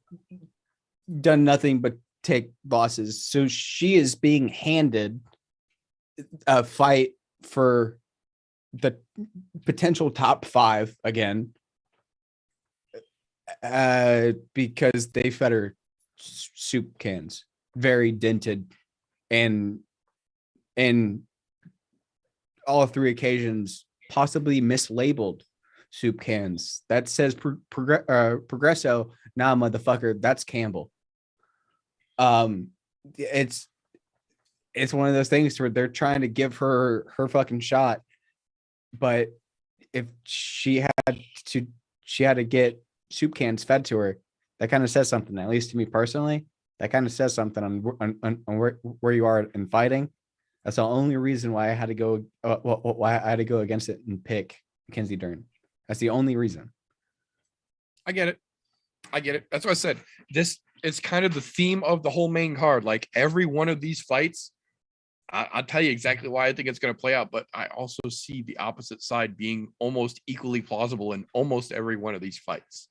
Done nothing but take losses. So she is being handed a fight for the potential top 5 again, because they fed her soup cans, very dented, and all 3 occasions possibly mislabeled soup cans. That says Progresso. Nah, motherfucker, that's Campbell. It's one of those things where they're trying to give her fucking shot, but if she had to get soup cans fed to her, that kind of says something, at least to me personally. That kind of says something on where you are in fighting. That's the only reason why I had to go. Why I had to go against it and pick Mackenzie Dern. That's the only reason. I get it. That's what I said. This is kind of the theme of the whole main card. Like, every one of these fights, I'll tell you exactly why I think it's going to play out, but I also see the opposite side being almost equally plausible in almost every one of these fights.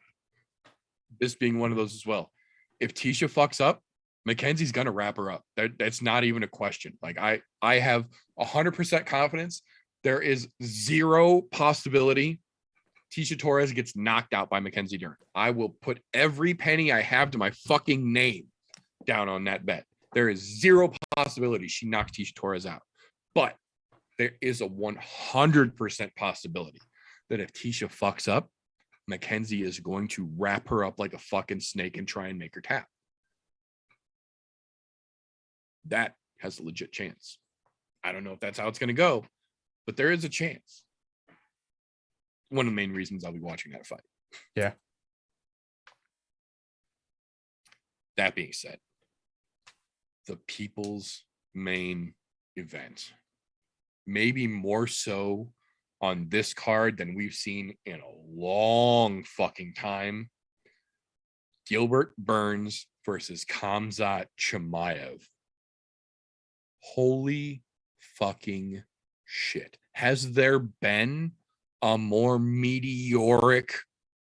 This being one of those as well. If Tecia fucks up, Mackenzie's going to wrap her up. That's not even a question. Like, I have 100% confidence. There is zero possibility Tecia Torres gets knocked out by Mackenzie Dern. I will put every penny I have to my fucking name down on that bet. There is zero possibility she knocks Tecia Torres out. But there is a 100% possibility that if Tisha fucks up, Mackenzie is going to wrap her up like a fucking snake and try and make her tap. That has a legit chance. I don't know if that's how it's going to go, but there is a chance. One of the main reasons I'll be watching that fight. Yeah. That being said, the people's main event, maybe more so on this card than we've seen in a long fucking time. Gilbert Burns versus Comsat Chemiev. Holy fucking shit. Has there been a more meteoric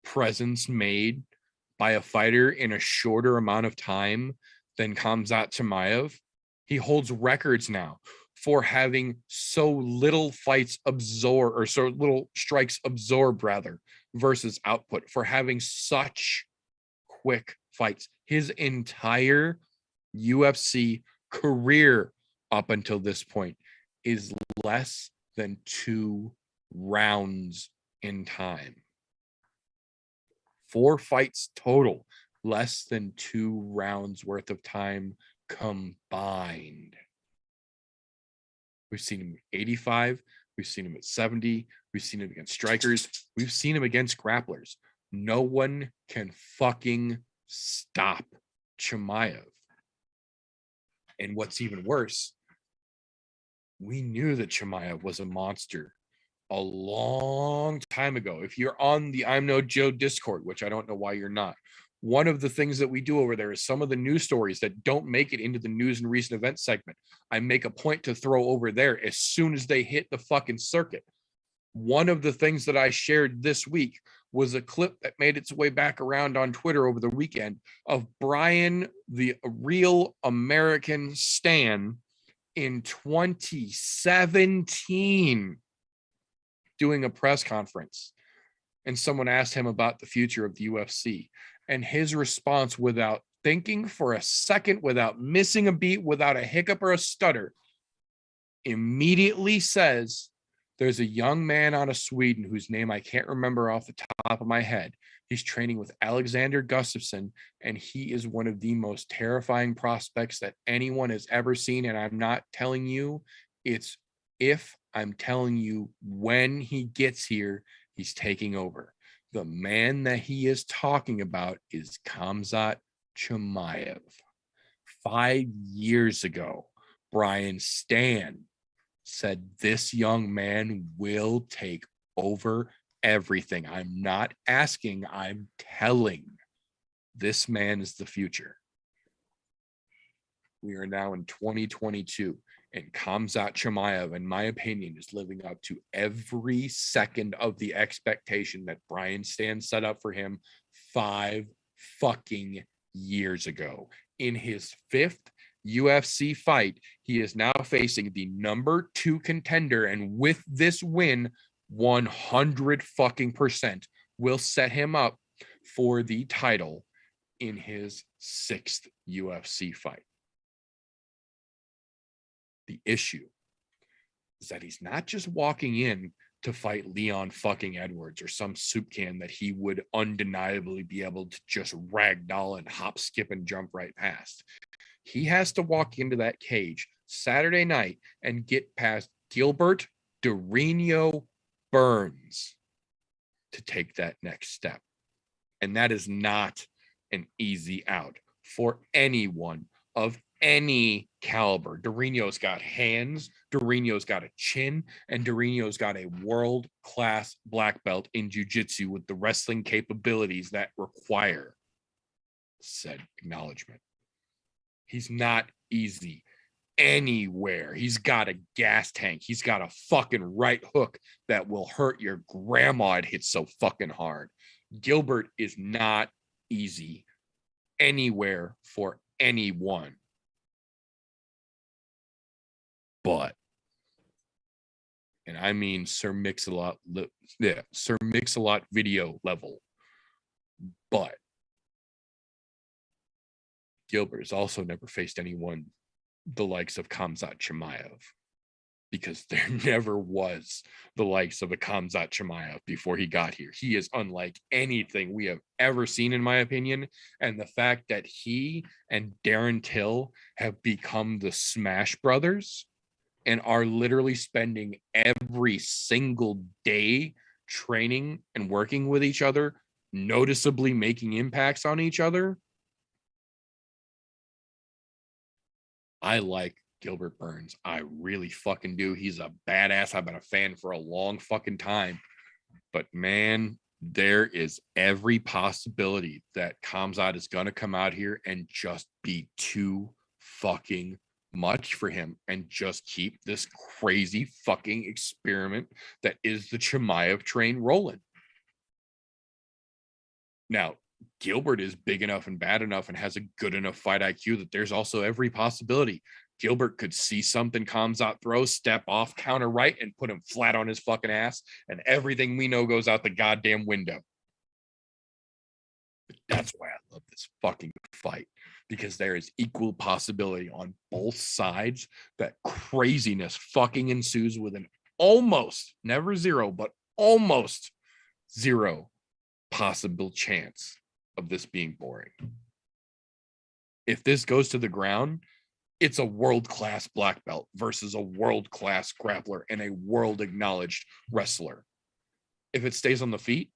presence made by a fighter in a shorter amount of time than Comsat Chemiev? He holds records now for having so little fights absorb, or so little strikes absorbed rather, versus output, for having such quick fights. His entire UFC career up until this point is less than 2 rounds in time. 4 fights total, less than 2 rounds worth of time combined. We've seen him at 85. We've seen him at 70. We've seen him against strikers. We've seen him against grapplers. No one can fucking stop Chemiev. And what's even worse, we knew that Chemiev was a monster a long time ago. If you're on the I'm No Joe Discord, which I don't know why you're not, one of the things that we do over there is some of the news stories that don't make it into the news and recent events segment, I make a point to throw over there as soon as they hit the fucking circuit. One of the things that I shared this week was a clip that made its way back around on Twitter over the weekend of Brian, the real American Stan, in 2017 doing a press conference. And someone asked him about the future of the UFC. And his response, without thinking for a second, without missing a beat, without a hiccup or a stutter, immediately says, there's a young man out of Sweden whose name I can't remember off the top of my head. He's training with Alexander Gustafson, and he is one of the most terrifying prospects that anyone has ever seen. And I'm not telling you it's if, I'm telling you when he gets here, he's taking over. The man that he is talking about is Comsat Chemiev. 5 years ago, Brian Stan said this young man will take over everything. I'm not asking, I'm telling. This man is the future. We are now in 2022, and Comsat Chemiev, in my opinion, is living up to every second of the expectation that Brian Stan set up for him 5 fucking years ago. In his 5th UFC fight, he is now facing the number 2 contender, and with this win, 100 fucking percent will set him up for the title in his 6th UFC fight. The issue is that he's not just walking in to fight Leon fucking Edwards or some soup can that he would undeniably be able to just ragdoll and hop, skip, and jump right past. He has to walk into that cage Saturday night and get past Gilbert Durino Burns to take that next step. And that is not an easy out for anyone of any caliber. Durino's got hands, Durino's got a chin, and Durino's got a world-class black belt in jiu-jitsu with the wrestling capabilities that require said acknowledgement. He's not easy anywhere. He's got a gas tank. He's got a fucking right hook that will hurt your grandma. It hits so fucking hard. Gilbert is not easy anywhere for anyone. But, and I mean Sir Mix-a-Lot video level, but Gilbert has also never faced anyone the likes of Comsat Chemiev. because there never was the likes of a Comsat Chemiev before he got here. He is unlike anything we have ever seen, in my opinion. And the fact that he and Darren Till have become the Smash Brothers and are literally spending every single day training and working with each other, noticeably making impacts on each other. I like Gilbert Burns. I really fucking do. He's a badass. I've been a fan for a long fucking time. But man, there is every possibility that Comsat is going to come out here and just be too fucking much for him and just keep this crazy fucking experiment that is the Chemiev train rolling. Now, Gilbert is big enough and bad enough and has a good enough fight IQ that there's also every possibility Gilbert could see something Comsat throws, step off, counter right, and put him flat on his fucking ass, and everything we know goes out the goddamn window. But that's why I love this fucking fight, because there is equal possibility on both sides that craziness fucking ensues with an almost, never zero, but almost zero possible chance of this being boring. If this goes to the ground, it's a world-class black belt versus a world-class grappler and a world-acknowledged wrestler. If it stays on the feet,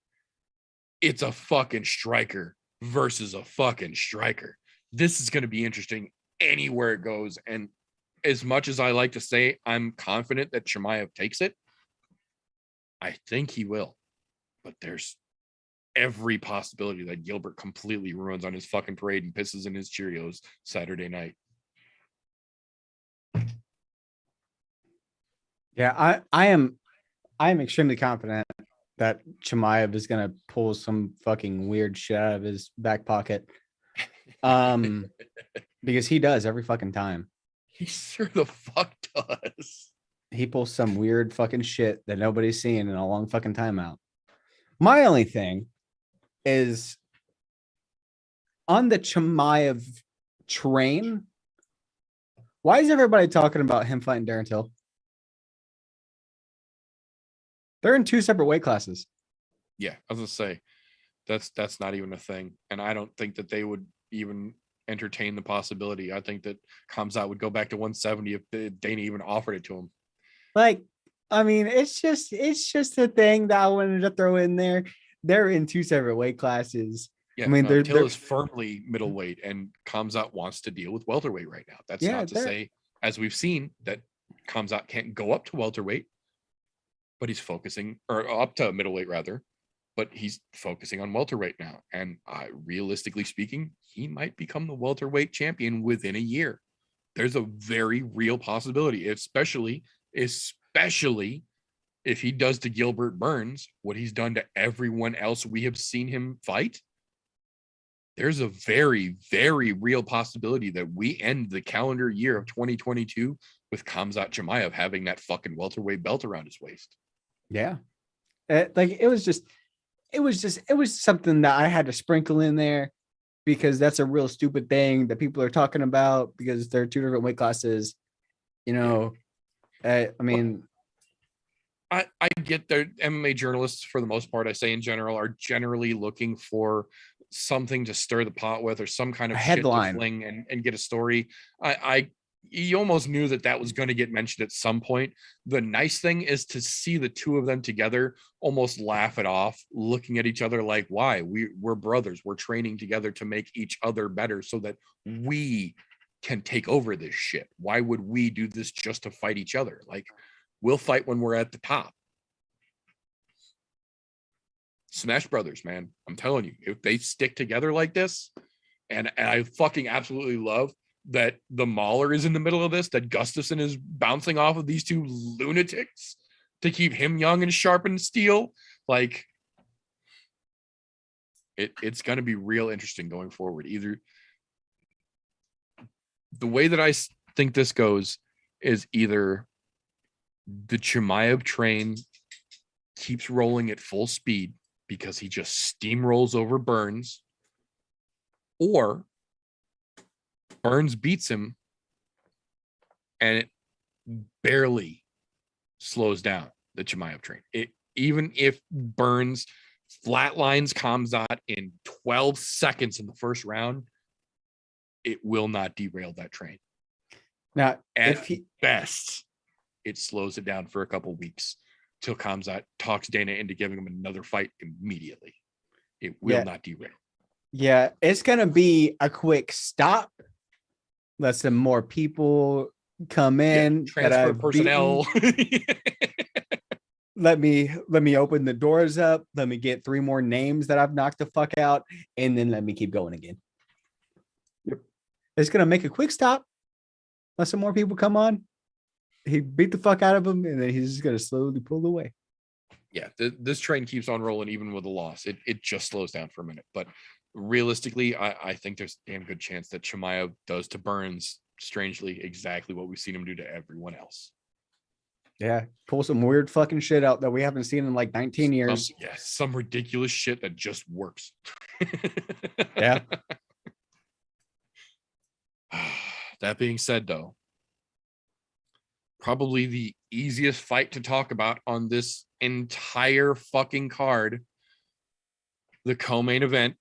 it's a fucking striker versus a fucking striker. This is going to be interesting anywhere it goes. And as much as I like to say I'm confident that Chemiev takes it, I think he will. But there's every possibility that Gilbert completely ruins on his fucking parade and pisses in his Cheerios Saturday night. Yeah, I am extremely confident that Chemiev is gonna pull some fucking weird shit out of his back pocket. Because he does every fucking time. He sure the fuck does. He pulls some weird fucking shit that nobody's seen in a long fucking timeout. My only thing is on the Chemiev train, why is everybody talking about him fighting Darren Till? They're in two separate weight classes. Yeah, I was gonna say that's not even a thing, and I don't think that they would even entertain the possibility. I think that Comsat would go back to 170 if Dana even offered it to him. Like, I mean, it's just a thing that I wanted to throw in there. They're in two separate weight classes. Yeah, I mean, no, Till is firmly middleweight, and Comsat wants to deal with welterweight right now. That's not to say, as we've seen, that Comsat can't go up to welterweight, but he's focusing, or up to middleweight rather, but he's focusing on welterweight now. And realistically speaking, he might become the welterweight champion within a year. There's a very real possibility, especially if he does to Gilbert Burns what he's done to everyone else we have seen him fight. There's a very, very real possibility that we end the calendar year of 2022 with Comsat Chemiev having that fucking welterweight belt around his waist. Yeah. It was something that I had to sprinkle in there because that's a real stupid thing that people are talking about because they're two different weight classes. You know, I mean, I get their MMA journalists for the most part, I say in general, are generally looking for something to stir the pot with or some kind of headline shit to fling and get a story. You almost knew that was going to get mentioned at some point. The nice thing is to see the two of them together almost laugh it off, looking at each other like, why? We're brothers. We're training together to make each other better so that we can take over this shit. Why would we do this just to fight each other? Like, we'll fight when we're at the top. Smash Brothers, man. I'm telling you, if they stick together like this, and I fucking absolutely love that the Mauler is in the middle of this, that Gustafson is bouncing off of these two lunatics to keep him young and sharp and steel. Like, it's going to be real interesting going forward. Either the way that I think this goes is either the Chemiev train keeps rolling at full speed because he just steamrolls over Burns, or Burns beats him and it barely slows down the Chemiev train. Even if Burns flatlines Comsat in 12 seconds in the first round, it will not derail that train. Now, At best, it slows it down for a couple weeks till Comsat talks Dana into giving him another fight immediately. It will not derail. Yeah, it's gonna be a quick stop. Let some more people come in. Transfer personnel. Let me open the doors up. Let me get 3 more names that I've knocked the fuck out, and then let me keep going again. Yep. It's gonna make a quick stop. Let some more people come on. He beat the fuck out of him, and then he's just gonna slowly pull away. Yeah, this train keeps on rolling even with a loss. It just slows down for a minute. But realistically, I think there's a damn good chance that Chemiev does to Burns, strangely, exactly what we've seen him do to everyone else. Yeah, pull some weird fucking shit out that we haven't seen in like 19 years. Some ridiculous shit that just works. Yeah. That being said, though, probably the easiest fight to talk about on this entire fucking card, the co-main event,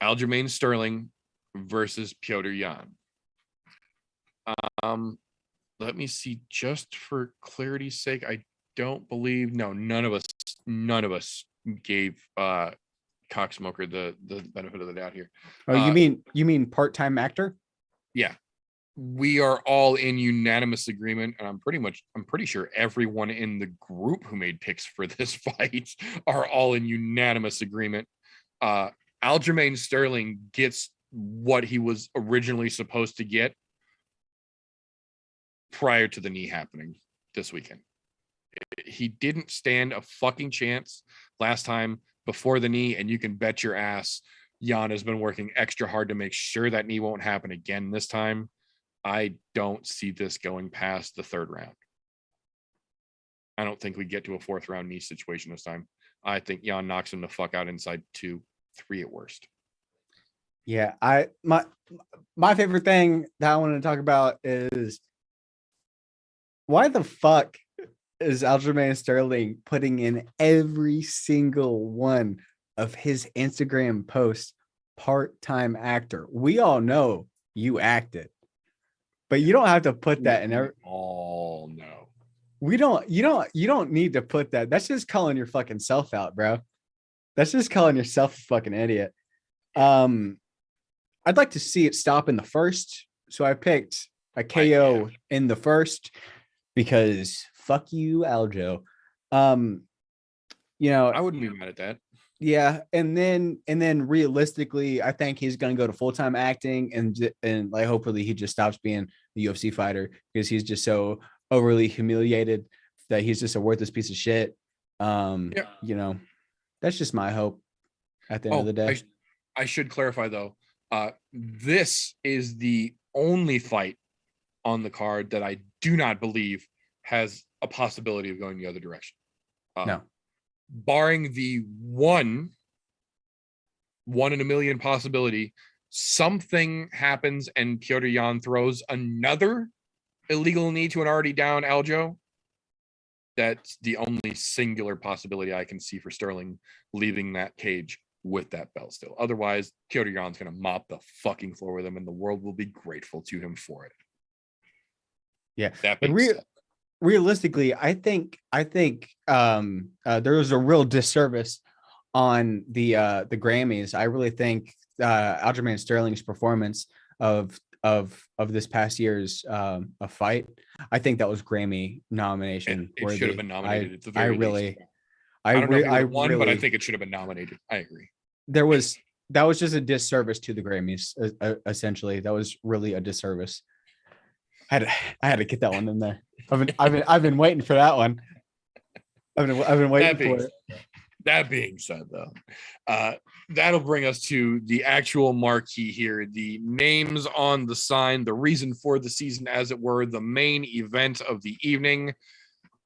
Aljamain Sterling versus Pyotr Yan. Let me see, just for clarity's sake, I don't believe, none of us gave Cocksmoker the benefit of the doubt here. Oh, you mean part-time actor? Yeah. We are all in unanimous agreement, and I'm pretty sure everyone in the group who made picks for this fight are all in unanimous agreement. Aljamain Sterling gets what he was originally supposed to get prior to the knee happening this weekend. He didn't stand a fucking chance last time before the knee, and you can bet your ass Yan has been working extra hard to make sure that knee won't happen again this time. I don't see this going past the 3rd round. I don't think we get to a 4th round knee situation this time. I think Yan knocks him the fuck out inside 2, 3 at worst. Yeah, my favorite thing that I want to talk about is why the fuck is Aljamain Sterling putting in every single one of his Instagram posts part-time actor? We all know you acted, but you don't have to put that in every. All no. You don't need to put that. That's just calling your fucking self out, bro. That's just calling yourself a fucking idiot. I'd like to see it stop in the 1st. So I picked a KO in the 1st because fuck you, Aljo. I wouldn't be mad at that. Yeah, and then realistically, I think he's going to go to full-time acting, and like hopefully he just stops being the UFC fighter because he's just so overly humiliated that he's just a worthless piece of shit. That's just my hope at the end of the day. I should clarify though. This is the only fight on the card that I do not believe has a possibility of going the other direction. No. Barring the one in a million possibility, something happens and Pyotr Yan throws another illegal knee to an already down Aljo. That's the only singular possibility I can see for Sterling leaving that cage with that belt still. Otherwise, Pyotr Yan's going to mop the fucking floor with him, and the world will be grateful to him for it. Yeah. That being said, realistically, I think there was a real disservice on the Grammys. I really think Aljamain Sterling's performance of this past year's a fight, I think that was Grammy nomination. It should have been nominated at the very least. I don't know if he won, but I think it should have been nominated. I agree. That was just a disservice to the Grammys. Essentially, that was really a disservice. I had to get that one in there. I've been waiting for that one. I've been waiting for it. That being said, though, that'll bring us to the actual marquee here. The names on the sign, the reason for the season, as it were, the main event of the evening.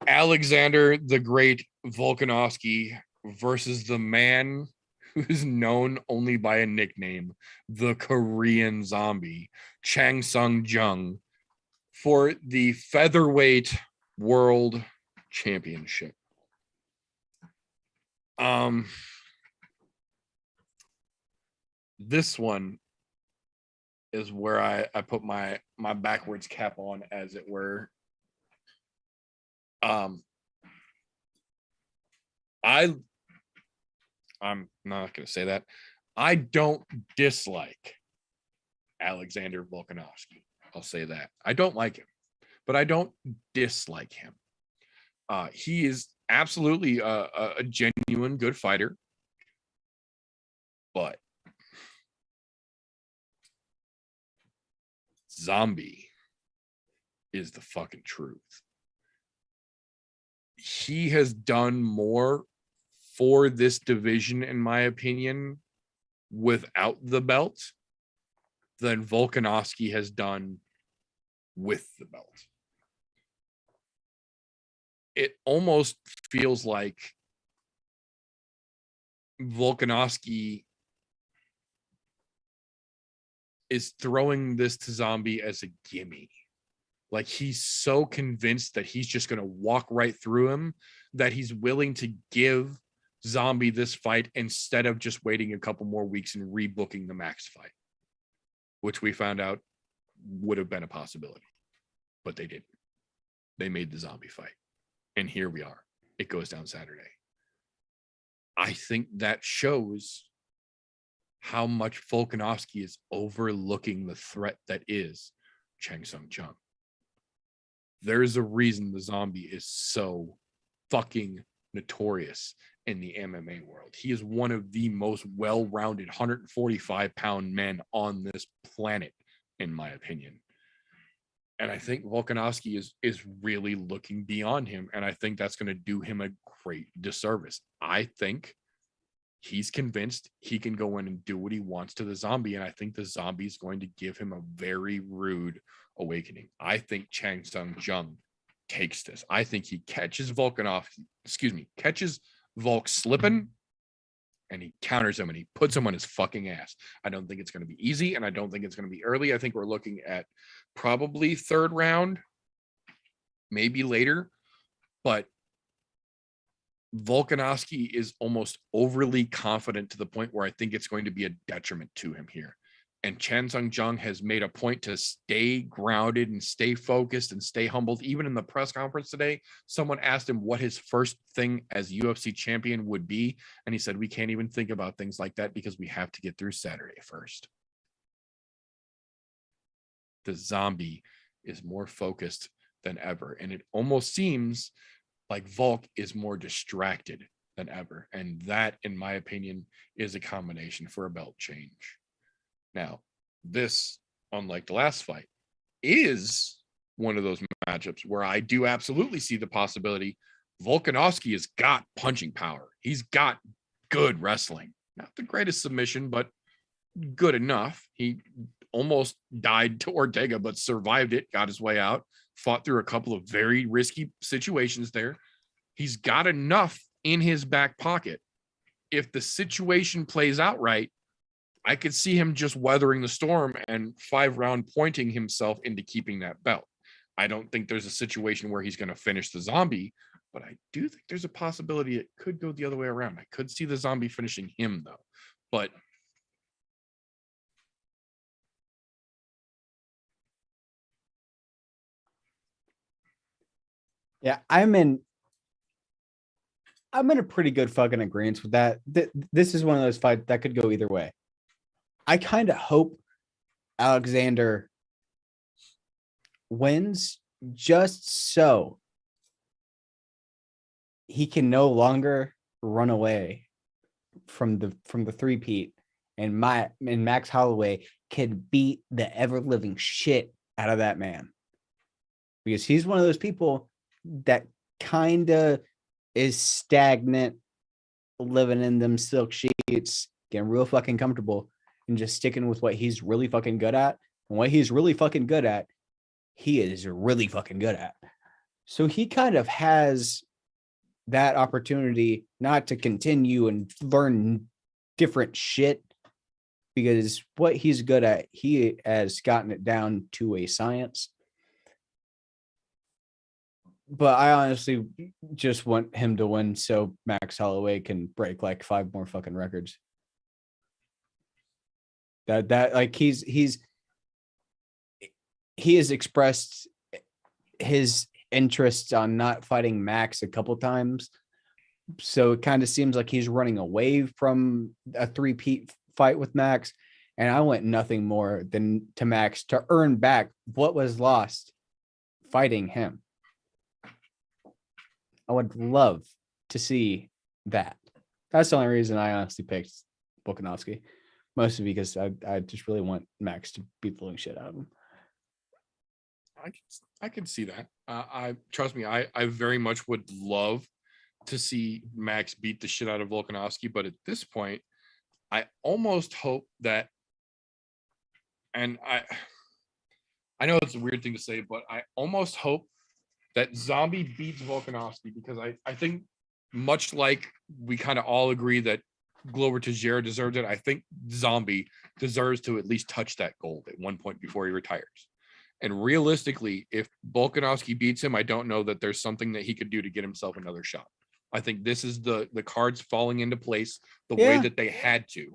Alexander the Great Volkanovski versus the man who is known only by a nickname, the Korean Zombie, Chang Sung Jung, for the featherweight World Championship. This one is where I put my backwards cap on, as it were. I'm not going to say that. I don't dislike Alexander Volkanovski. I'll say that. I don't like him, but I don't dislike him. He is absolutely a genuine good fighter, but Zombie is the fucking truth. He has done more for this division, in my opinion, without the belt than Volkanovski has done with the belt. It almost feels like Volkanovski is throwing this to Zombie as a gimme. Like, he's so convinced that he's just going to walk right through him that he's willing to give Zombie this fight instead of just waiting a couple more weeks and rebooking the Max fight, which we found out would have been a possibility, but they didn't. They made the Zombie fight, and here we are. It goes down Saturday. I think that shows how much Volkanovski is overlooking the threat that is Chang Sung Jung. There's a reason the Zombie is so fucking notorious in the MMA world. He is one of the most well-rounded 145-pound men on this planet, in my opinion. And I think Volkanovski is really looking beyond him, and I think that's going to do him a great disservice. I think he's convinced he can go in and do what he wants to the Zombie, and I think the Zombie is going to give him a very rude awakening. I think Chang Sung Jung takes this. I think he catches catches Volk slipping, and he counters him and he puts him on his fucking ass. I don't think it's going to be easy, and I don't think it's going to be early. I think we're looking at probably third round, maybe later, but Volkanovski is almost overly confident to the point where I think it's going to be a detriment to him here. And Chan Sung Jung has made a point to stay grounded and stay focused and stay humbled. Even in the press conference today, someone asked him what his first thing as UFC champion would be. And he said, we can't even think about things like that because we have to get through Saturday first. The Zombie is more focused than ever. And it almost seems like Volk is more distracted than ever. And that, in my opinion, is a combination for a belt change. Now, this, unlike the last fight, is one of those matchups where I do absolutely see the possibility Volkanovski has got punching power. He's got good wrestling. Not the greatest submission, but good enough. He almost died to Ortega, but survived it, got his way out, fought through a couple of very risky situations there. He's got enough in his back pocket. If the situation plays out right, I could see him just weathering the storm and 5-round pointing himself into keeping that belt. I don't think there's a situation where he's going to finish the Zombie, but I do think there's a possibility it could go the other way around. I could see the Zombie finishing him, though. But yeah, I'm in a pretty good fucking agreement with that. This is one of those fights that could go either way. I kind of hope Alexander wins just so he can no longer run away from the three-peat, and Max Holloway can beat the ever-living shit out of that man. Because he's one of those people that kind of is stagnant, living in them silk sheets, getting real fucking comfortable, and just sticking with what he's really fucking good at. And what he's really fucking good at, he is really fucking good at. So he kind of has that opportunity not to continue and learn different shit, because what he's good at, he has gotten it down to a science. But I honestly just want him to win so Max Holloway can break like 5 more fucking records. That like he has expressed his interest on not fighting Max a couple times. So it kind of seems like he's running away from a three-peat fight with Max. And I want nothing more than to Max to earn back what was lost fighting him. I would love to see that. That's the only reason I honestly picked Volkanovski. Mostly because I just really want Max to beat the living shit out of him. I can see that. I trust me. I very much would love to see Max beat the shit out of Volkanovski, but at this point, I almost hope that, and I know it's a weird thing to say, but I almost hope that Zombie beats Volkanovski, because I think, much like we kind of all agree that Glover Teixeira deserves it, I think Zombie deserves to at least touch that gold at one point before he retires. And realistically, if Volkanovski beats him, I don't know that there's something that he could do to get himself another shot. I think this is the cards falling into place the way that they had to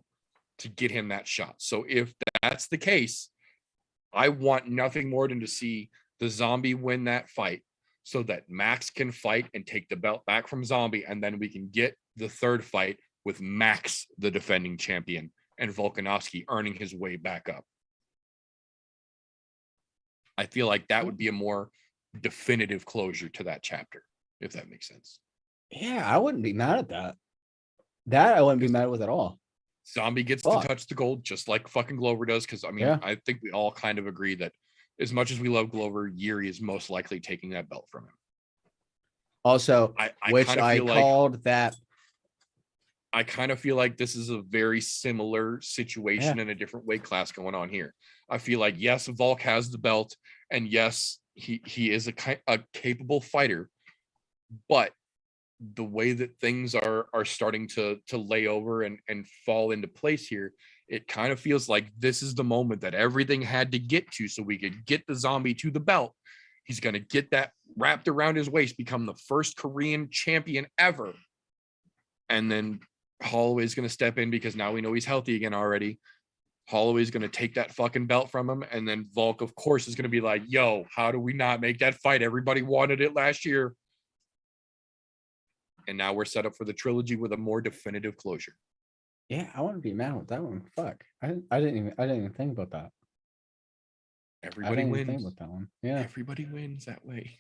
get him that shot. So if that's the case, I want nothing more than to see the Zombie win that fight, so that Max can fight and take the belt back from Zombie, and then we can get the third fight with Max, the defending champion, and Volkanovski earning his way back up. I feel like that would be a more definitive closure to that chapter, if that makes sense. Yeah, I wouldn't be mad at that. That I wouldn't be mad with at all. Zombie gets to touch the gold just like fucking Glover does, because I mean, I think we all kind of agree that as much as we love Glover, Yuri is most likely taking that belt from him. Also, I called that. I kind of feel like this is a very similar situation in a different weight class going on here. I feel like, yes, Volk has the belt, and yes, he is a capable fighter, but the way that things are starting to lay over and fall into place here, it kind of feels like this is the moment that everything had to get to so we could get the Zombie to the belt. He's going to get that wrapped around his waist, become the first Korean champion ever. And then Holloway's going to step in, because now we know he's healthy again already. Holloway's going to take that fucking belt from him. And then Volk, of course, is going to be like, yo, how do we not make that fight? Everybody wanted it last year. And now we're set up for the trilogy with a more definitive closure. Yeah, I want to be mad with that one. Fuck. I didn't even think about that. Everybody wins. Think about that one. Yeah. Everybody wins that way.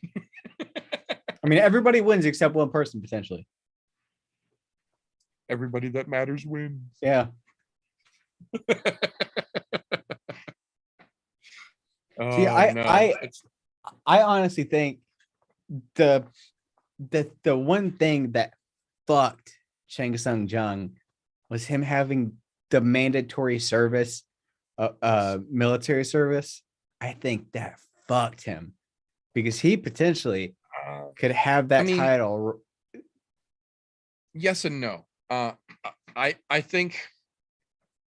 I mean, everybody wins except one person, potentially. Everybody that matters wins. Yeah. See, I honestly think the one thing that fucked Chang Sung Jung was him having the mandatory service, military service. I think that fucked him, because he potentially could have that title. Yes and no. I think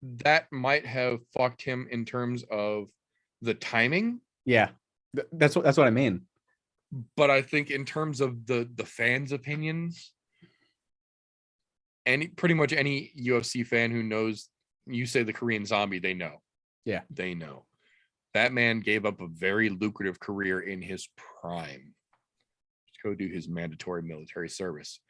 that might have fucked him in terms of the timing. Yeah, that's what I mean. But I think in terms of the fans' opinions, pretty much any UFC fan who knows, you say the Korean Zombie, they know. Yeah, they know. That man gave up a very lucrative career in his prime to go do his mandatory military service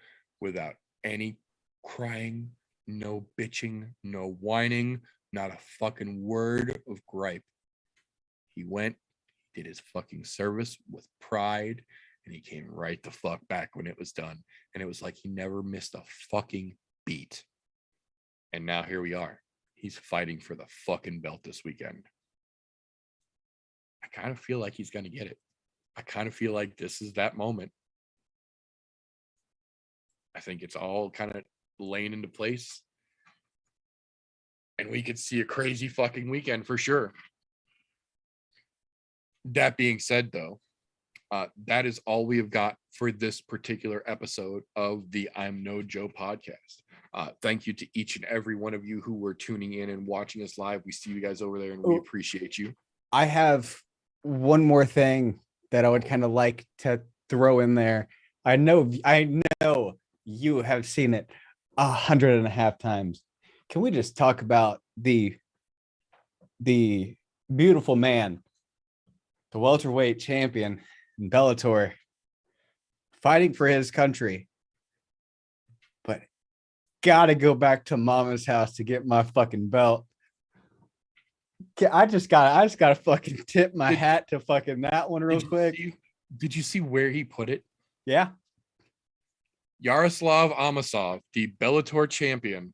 without any crying, no bitching, no whining, not a fucking word of gripe. He went, did his fucking service with pride, and he came right the fuck back when it was done. And it was like he never missed a fucking beat. And now here we are. He's fighting for the fucking belt this weekend. I kind of feel like he's going to get it. I kind of feel like this is that moment. I think it's all kind of laying into place. And we could see a crazy fucking weekend for sure. That being said, though, that is all we have got for this particular episode of the I'm No Joe podcast. Thank you to each and every one of you who were tuning in and watching us live. We see you guys over there, and we appreciate you. I have one more thing that I would kind of like to throw in there. I know you have seen it 100.5 times. Can we just talk about the beautiful man, the welterweight champion in Bellator, fighting for his country, but gotta go back to mama's house to get my fucking belt. I just gotta fucking tip my hat to fucking that one real quick. Did you see where he put it? Yeah. Yaroslav Amosov, the Bellator champion,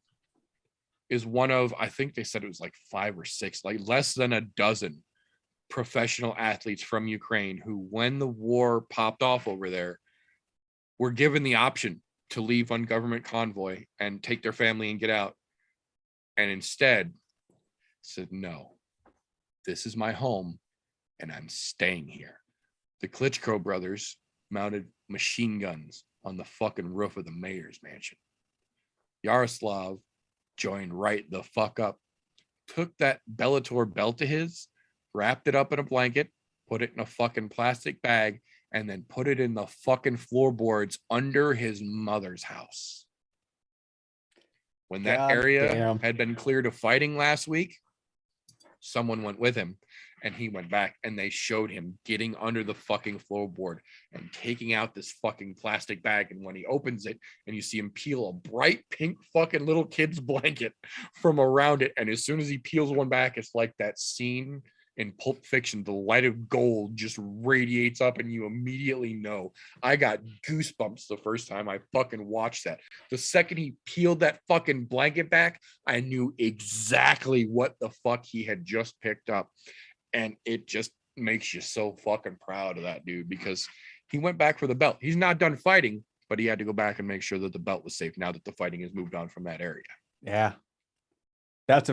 is one of, I think they said it was like 5 or 6, like less than a dozen professional athletes from Ukraine who, when the war popped off over there, were given the option to leave on government convoy and take their family and get out. And instead said, no, this is my home and I'm staying here. The Klitschko brothers mounted machine guns on the fucking roof of the mayor's mansion. Yaroslav joined right the fuck up, took that Bellator belt of his, wrapped it up in a blanket, put it in a fucking plastic bag, and then put it in the fucking floorboards under his mother's house. When that area had been cleared of fighting last week, someone went with him and he went back and they showed him getting under the fucking floorboard and taking out this fucking plastic bag. And when he opens it and you see him peel a bright pink fucking little kid's blanket from around it. And as soon as he peels one back, it's like that scene in Pulp Fiction, the light of gold just radiates up and you immediately know. I got goosebumps the first time I fucking watched that. The second he peeled that fucking blanket back, I knew exactly what the fuck he had just picked up. And it just makes you so fucking proud of that dude because he went back for the belt. He's not done fighting, but he had to go back and make sure that the belt was safe now that the fighting has moved on from that area. Yeah. That's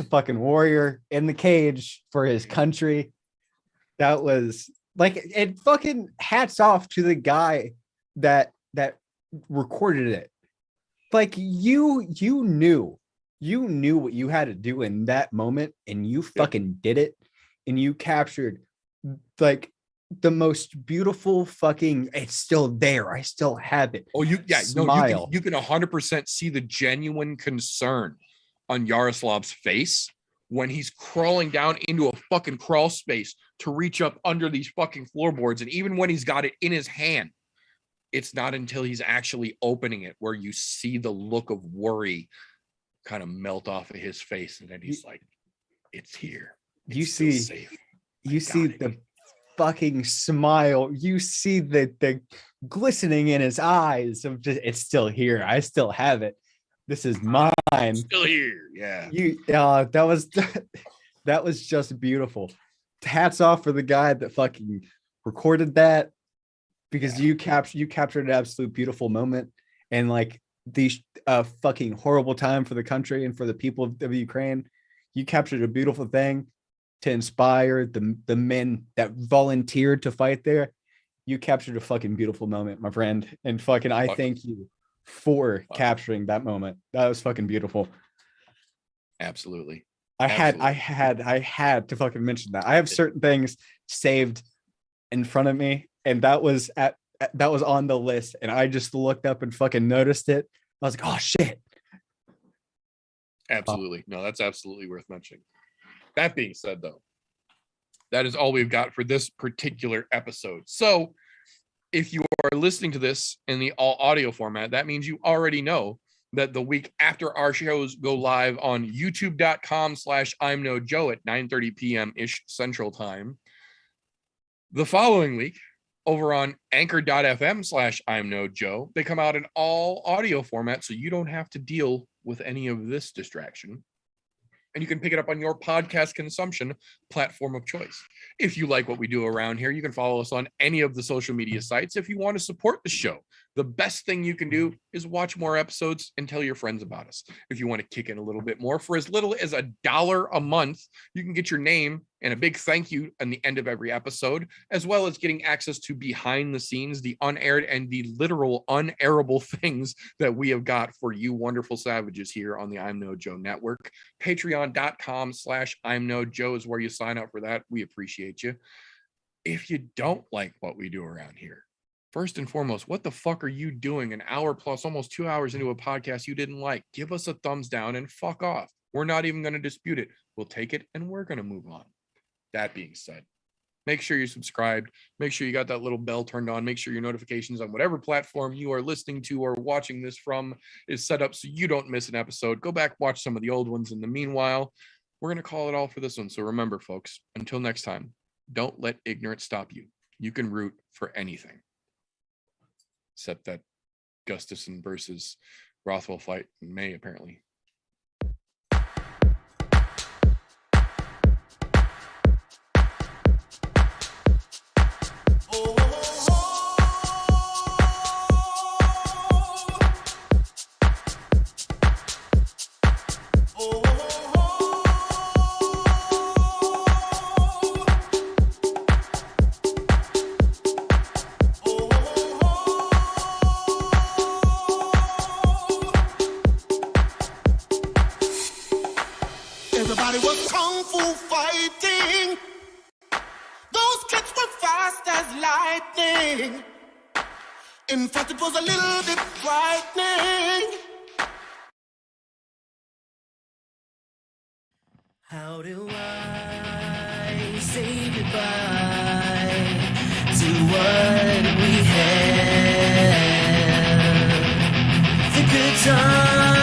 a fucking warrior in the cage for his country. That was like, it fucking hats off to the guy that recorded it. Like you knew what you had to do in that moment and you fucking did it. And you captured like the most beautiful fucking, it's still there. I still have it. Oh, smile. No, you can 100% see the genuine concern on Yaroslav's face when he's crawling down into a fucking crawl space to reach up under these fucking floorboards. And even when he's got it in his hand, it's not until he's actually opening it where you see the look of worry kind of melt off of his face. And then he's like, it's here. You see the fucking smile. You see the glistening in his eyes of just, it's still here. I still have it. This is mine. Still here. Yeah. That was just beautiful. Hats off for the guy that fucking recorded that, because you captured an absolute beautiful moment and like the fucking horrible time for the country and for the people of Ukraine. You captured a beautiful thing to inspire the men that volunteered to fight there. You captured a fucking beautiful moment, my friend. And fucking I thank you for capturing that moment. That was fucking beautiful. Absolutely. I had to fucking mention that. I have certain things saved in front of me, and that was on the list, and I just looked up and fucking noticed it. I was like, oh shit. Absolutely. No, that's absolutely worth mentioning. That being said, though, that is all we've got for this particular episode. So if you are listening to this in the all audio format, that means you already know that the week after our shows go live on youtube.com/ImNoJoe at 9:30 p.m. ish Central Time, the following week over on anchor.fm/ImNoJoe, they come out in all audio format, so you don't have to deal with any of this distraction. And you can pick it up on your podcast consumption platform of choice. If you like what we do around here, you can follow us on any of the social media sites. If you want to support the show, the best thing you can do is watch more episodes and tell your friends about us. If you want to kick in a little bit more, for as little as $1 a month, you can get your name and a big thank you at the end of every episode, as well as getting access to behind the scenes, the unaired and the literal unairable things that we have got for you wonderful savages here on the ImNoJoe network. Patreon.com/ImNoJoe is where you sign up for that. We appreciate you. if you don't like what we do around here, first and foremost, what the fuck are you doing an hour plus, almost 2 hours into a podcast you didn't like? Give us a thumbs down and fuck off. We're not even going to dispute it. We'll take it and we're going to move on. That being said, make sure you're subscribed. Make sure you got that little bell turned on. Make sure your notifications on whatever platform you are listening to or watching this from is set up so you don't miss an episode. Go back, watch some of the old ones in the meanwhile. We're going to call it all for this one. So remember, folks, until next time, don't let ignorance stop you. You can root for anything. Except that Gustafson versus Rothwell fight in May, apparently. Everybody was kung fu fighting. Those kicks were fast as lightning. In fact, it was a little bit frightening. How do I say goodbye to what we had? The good times.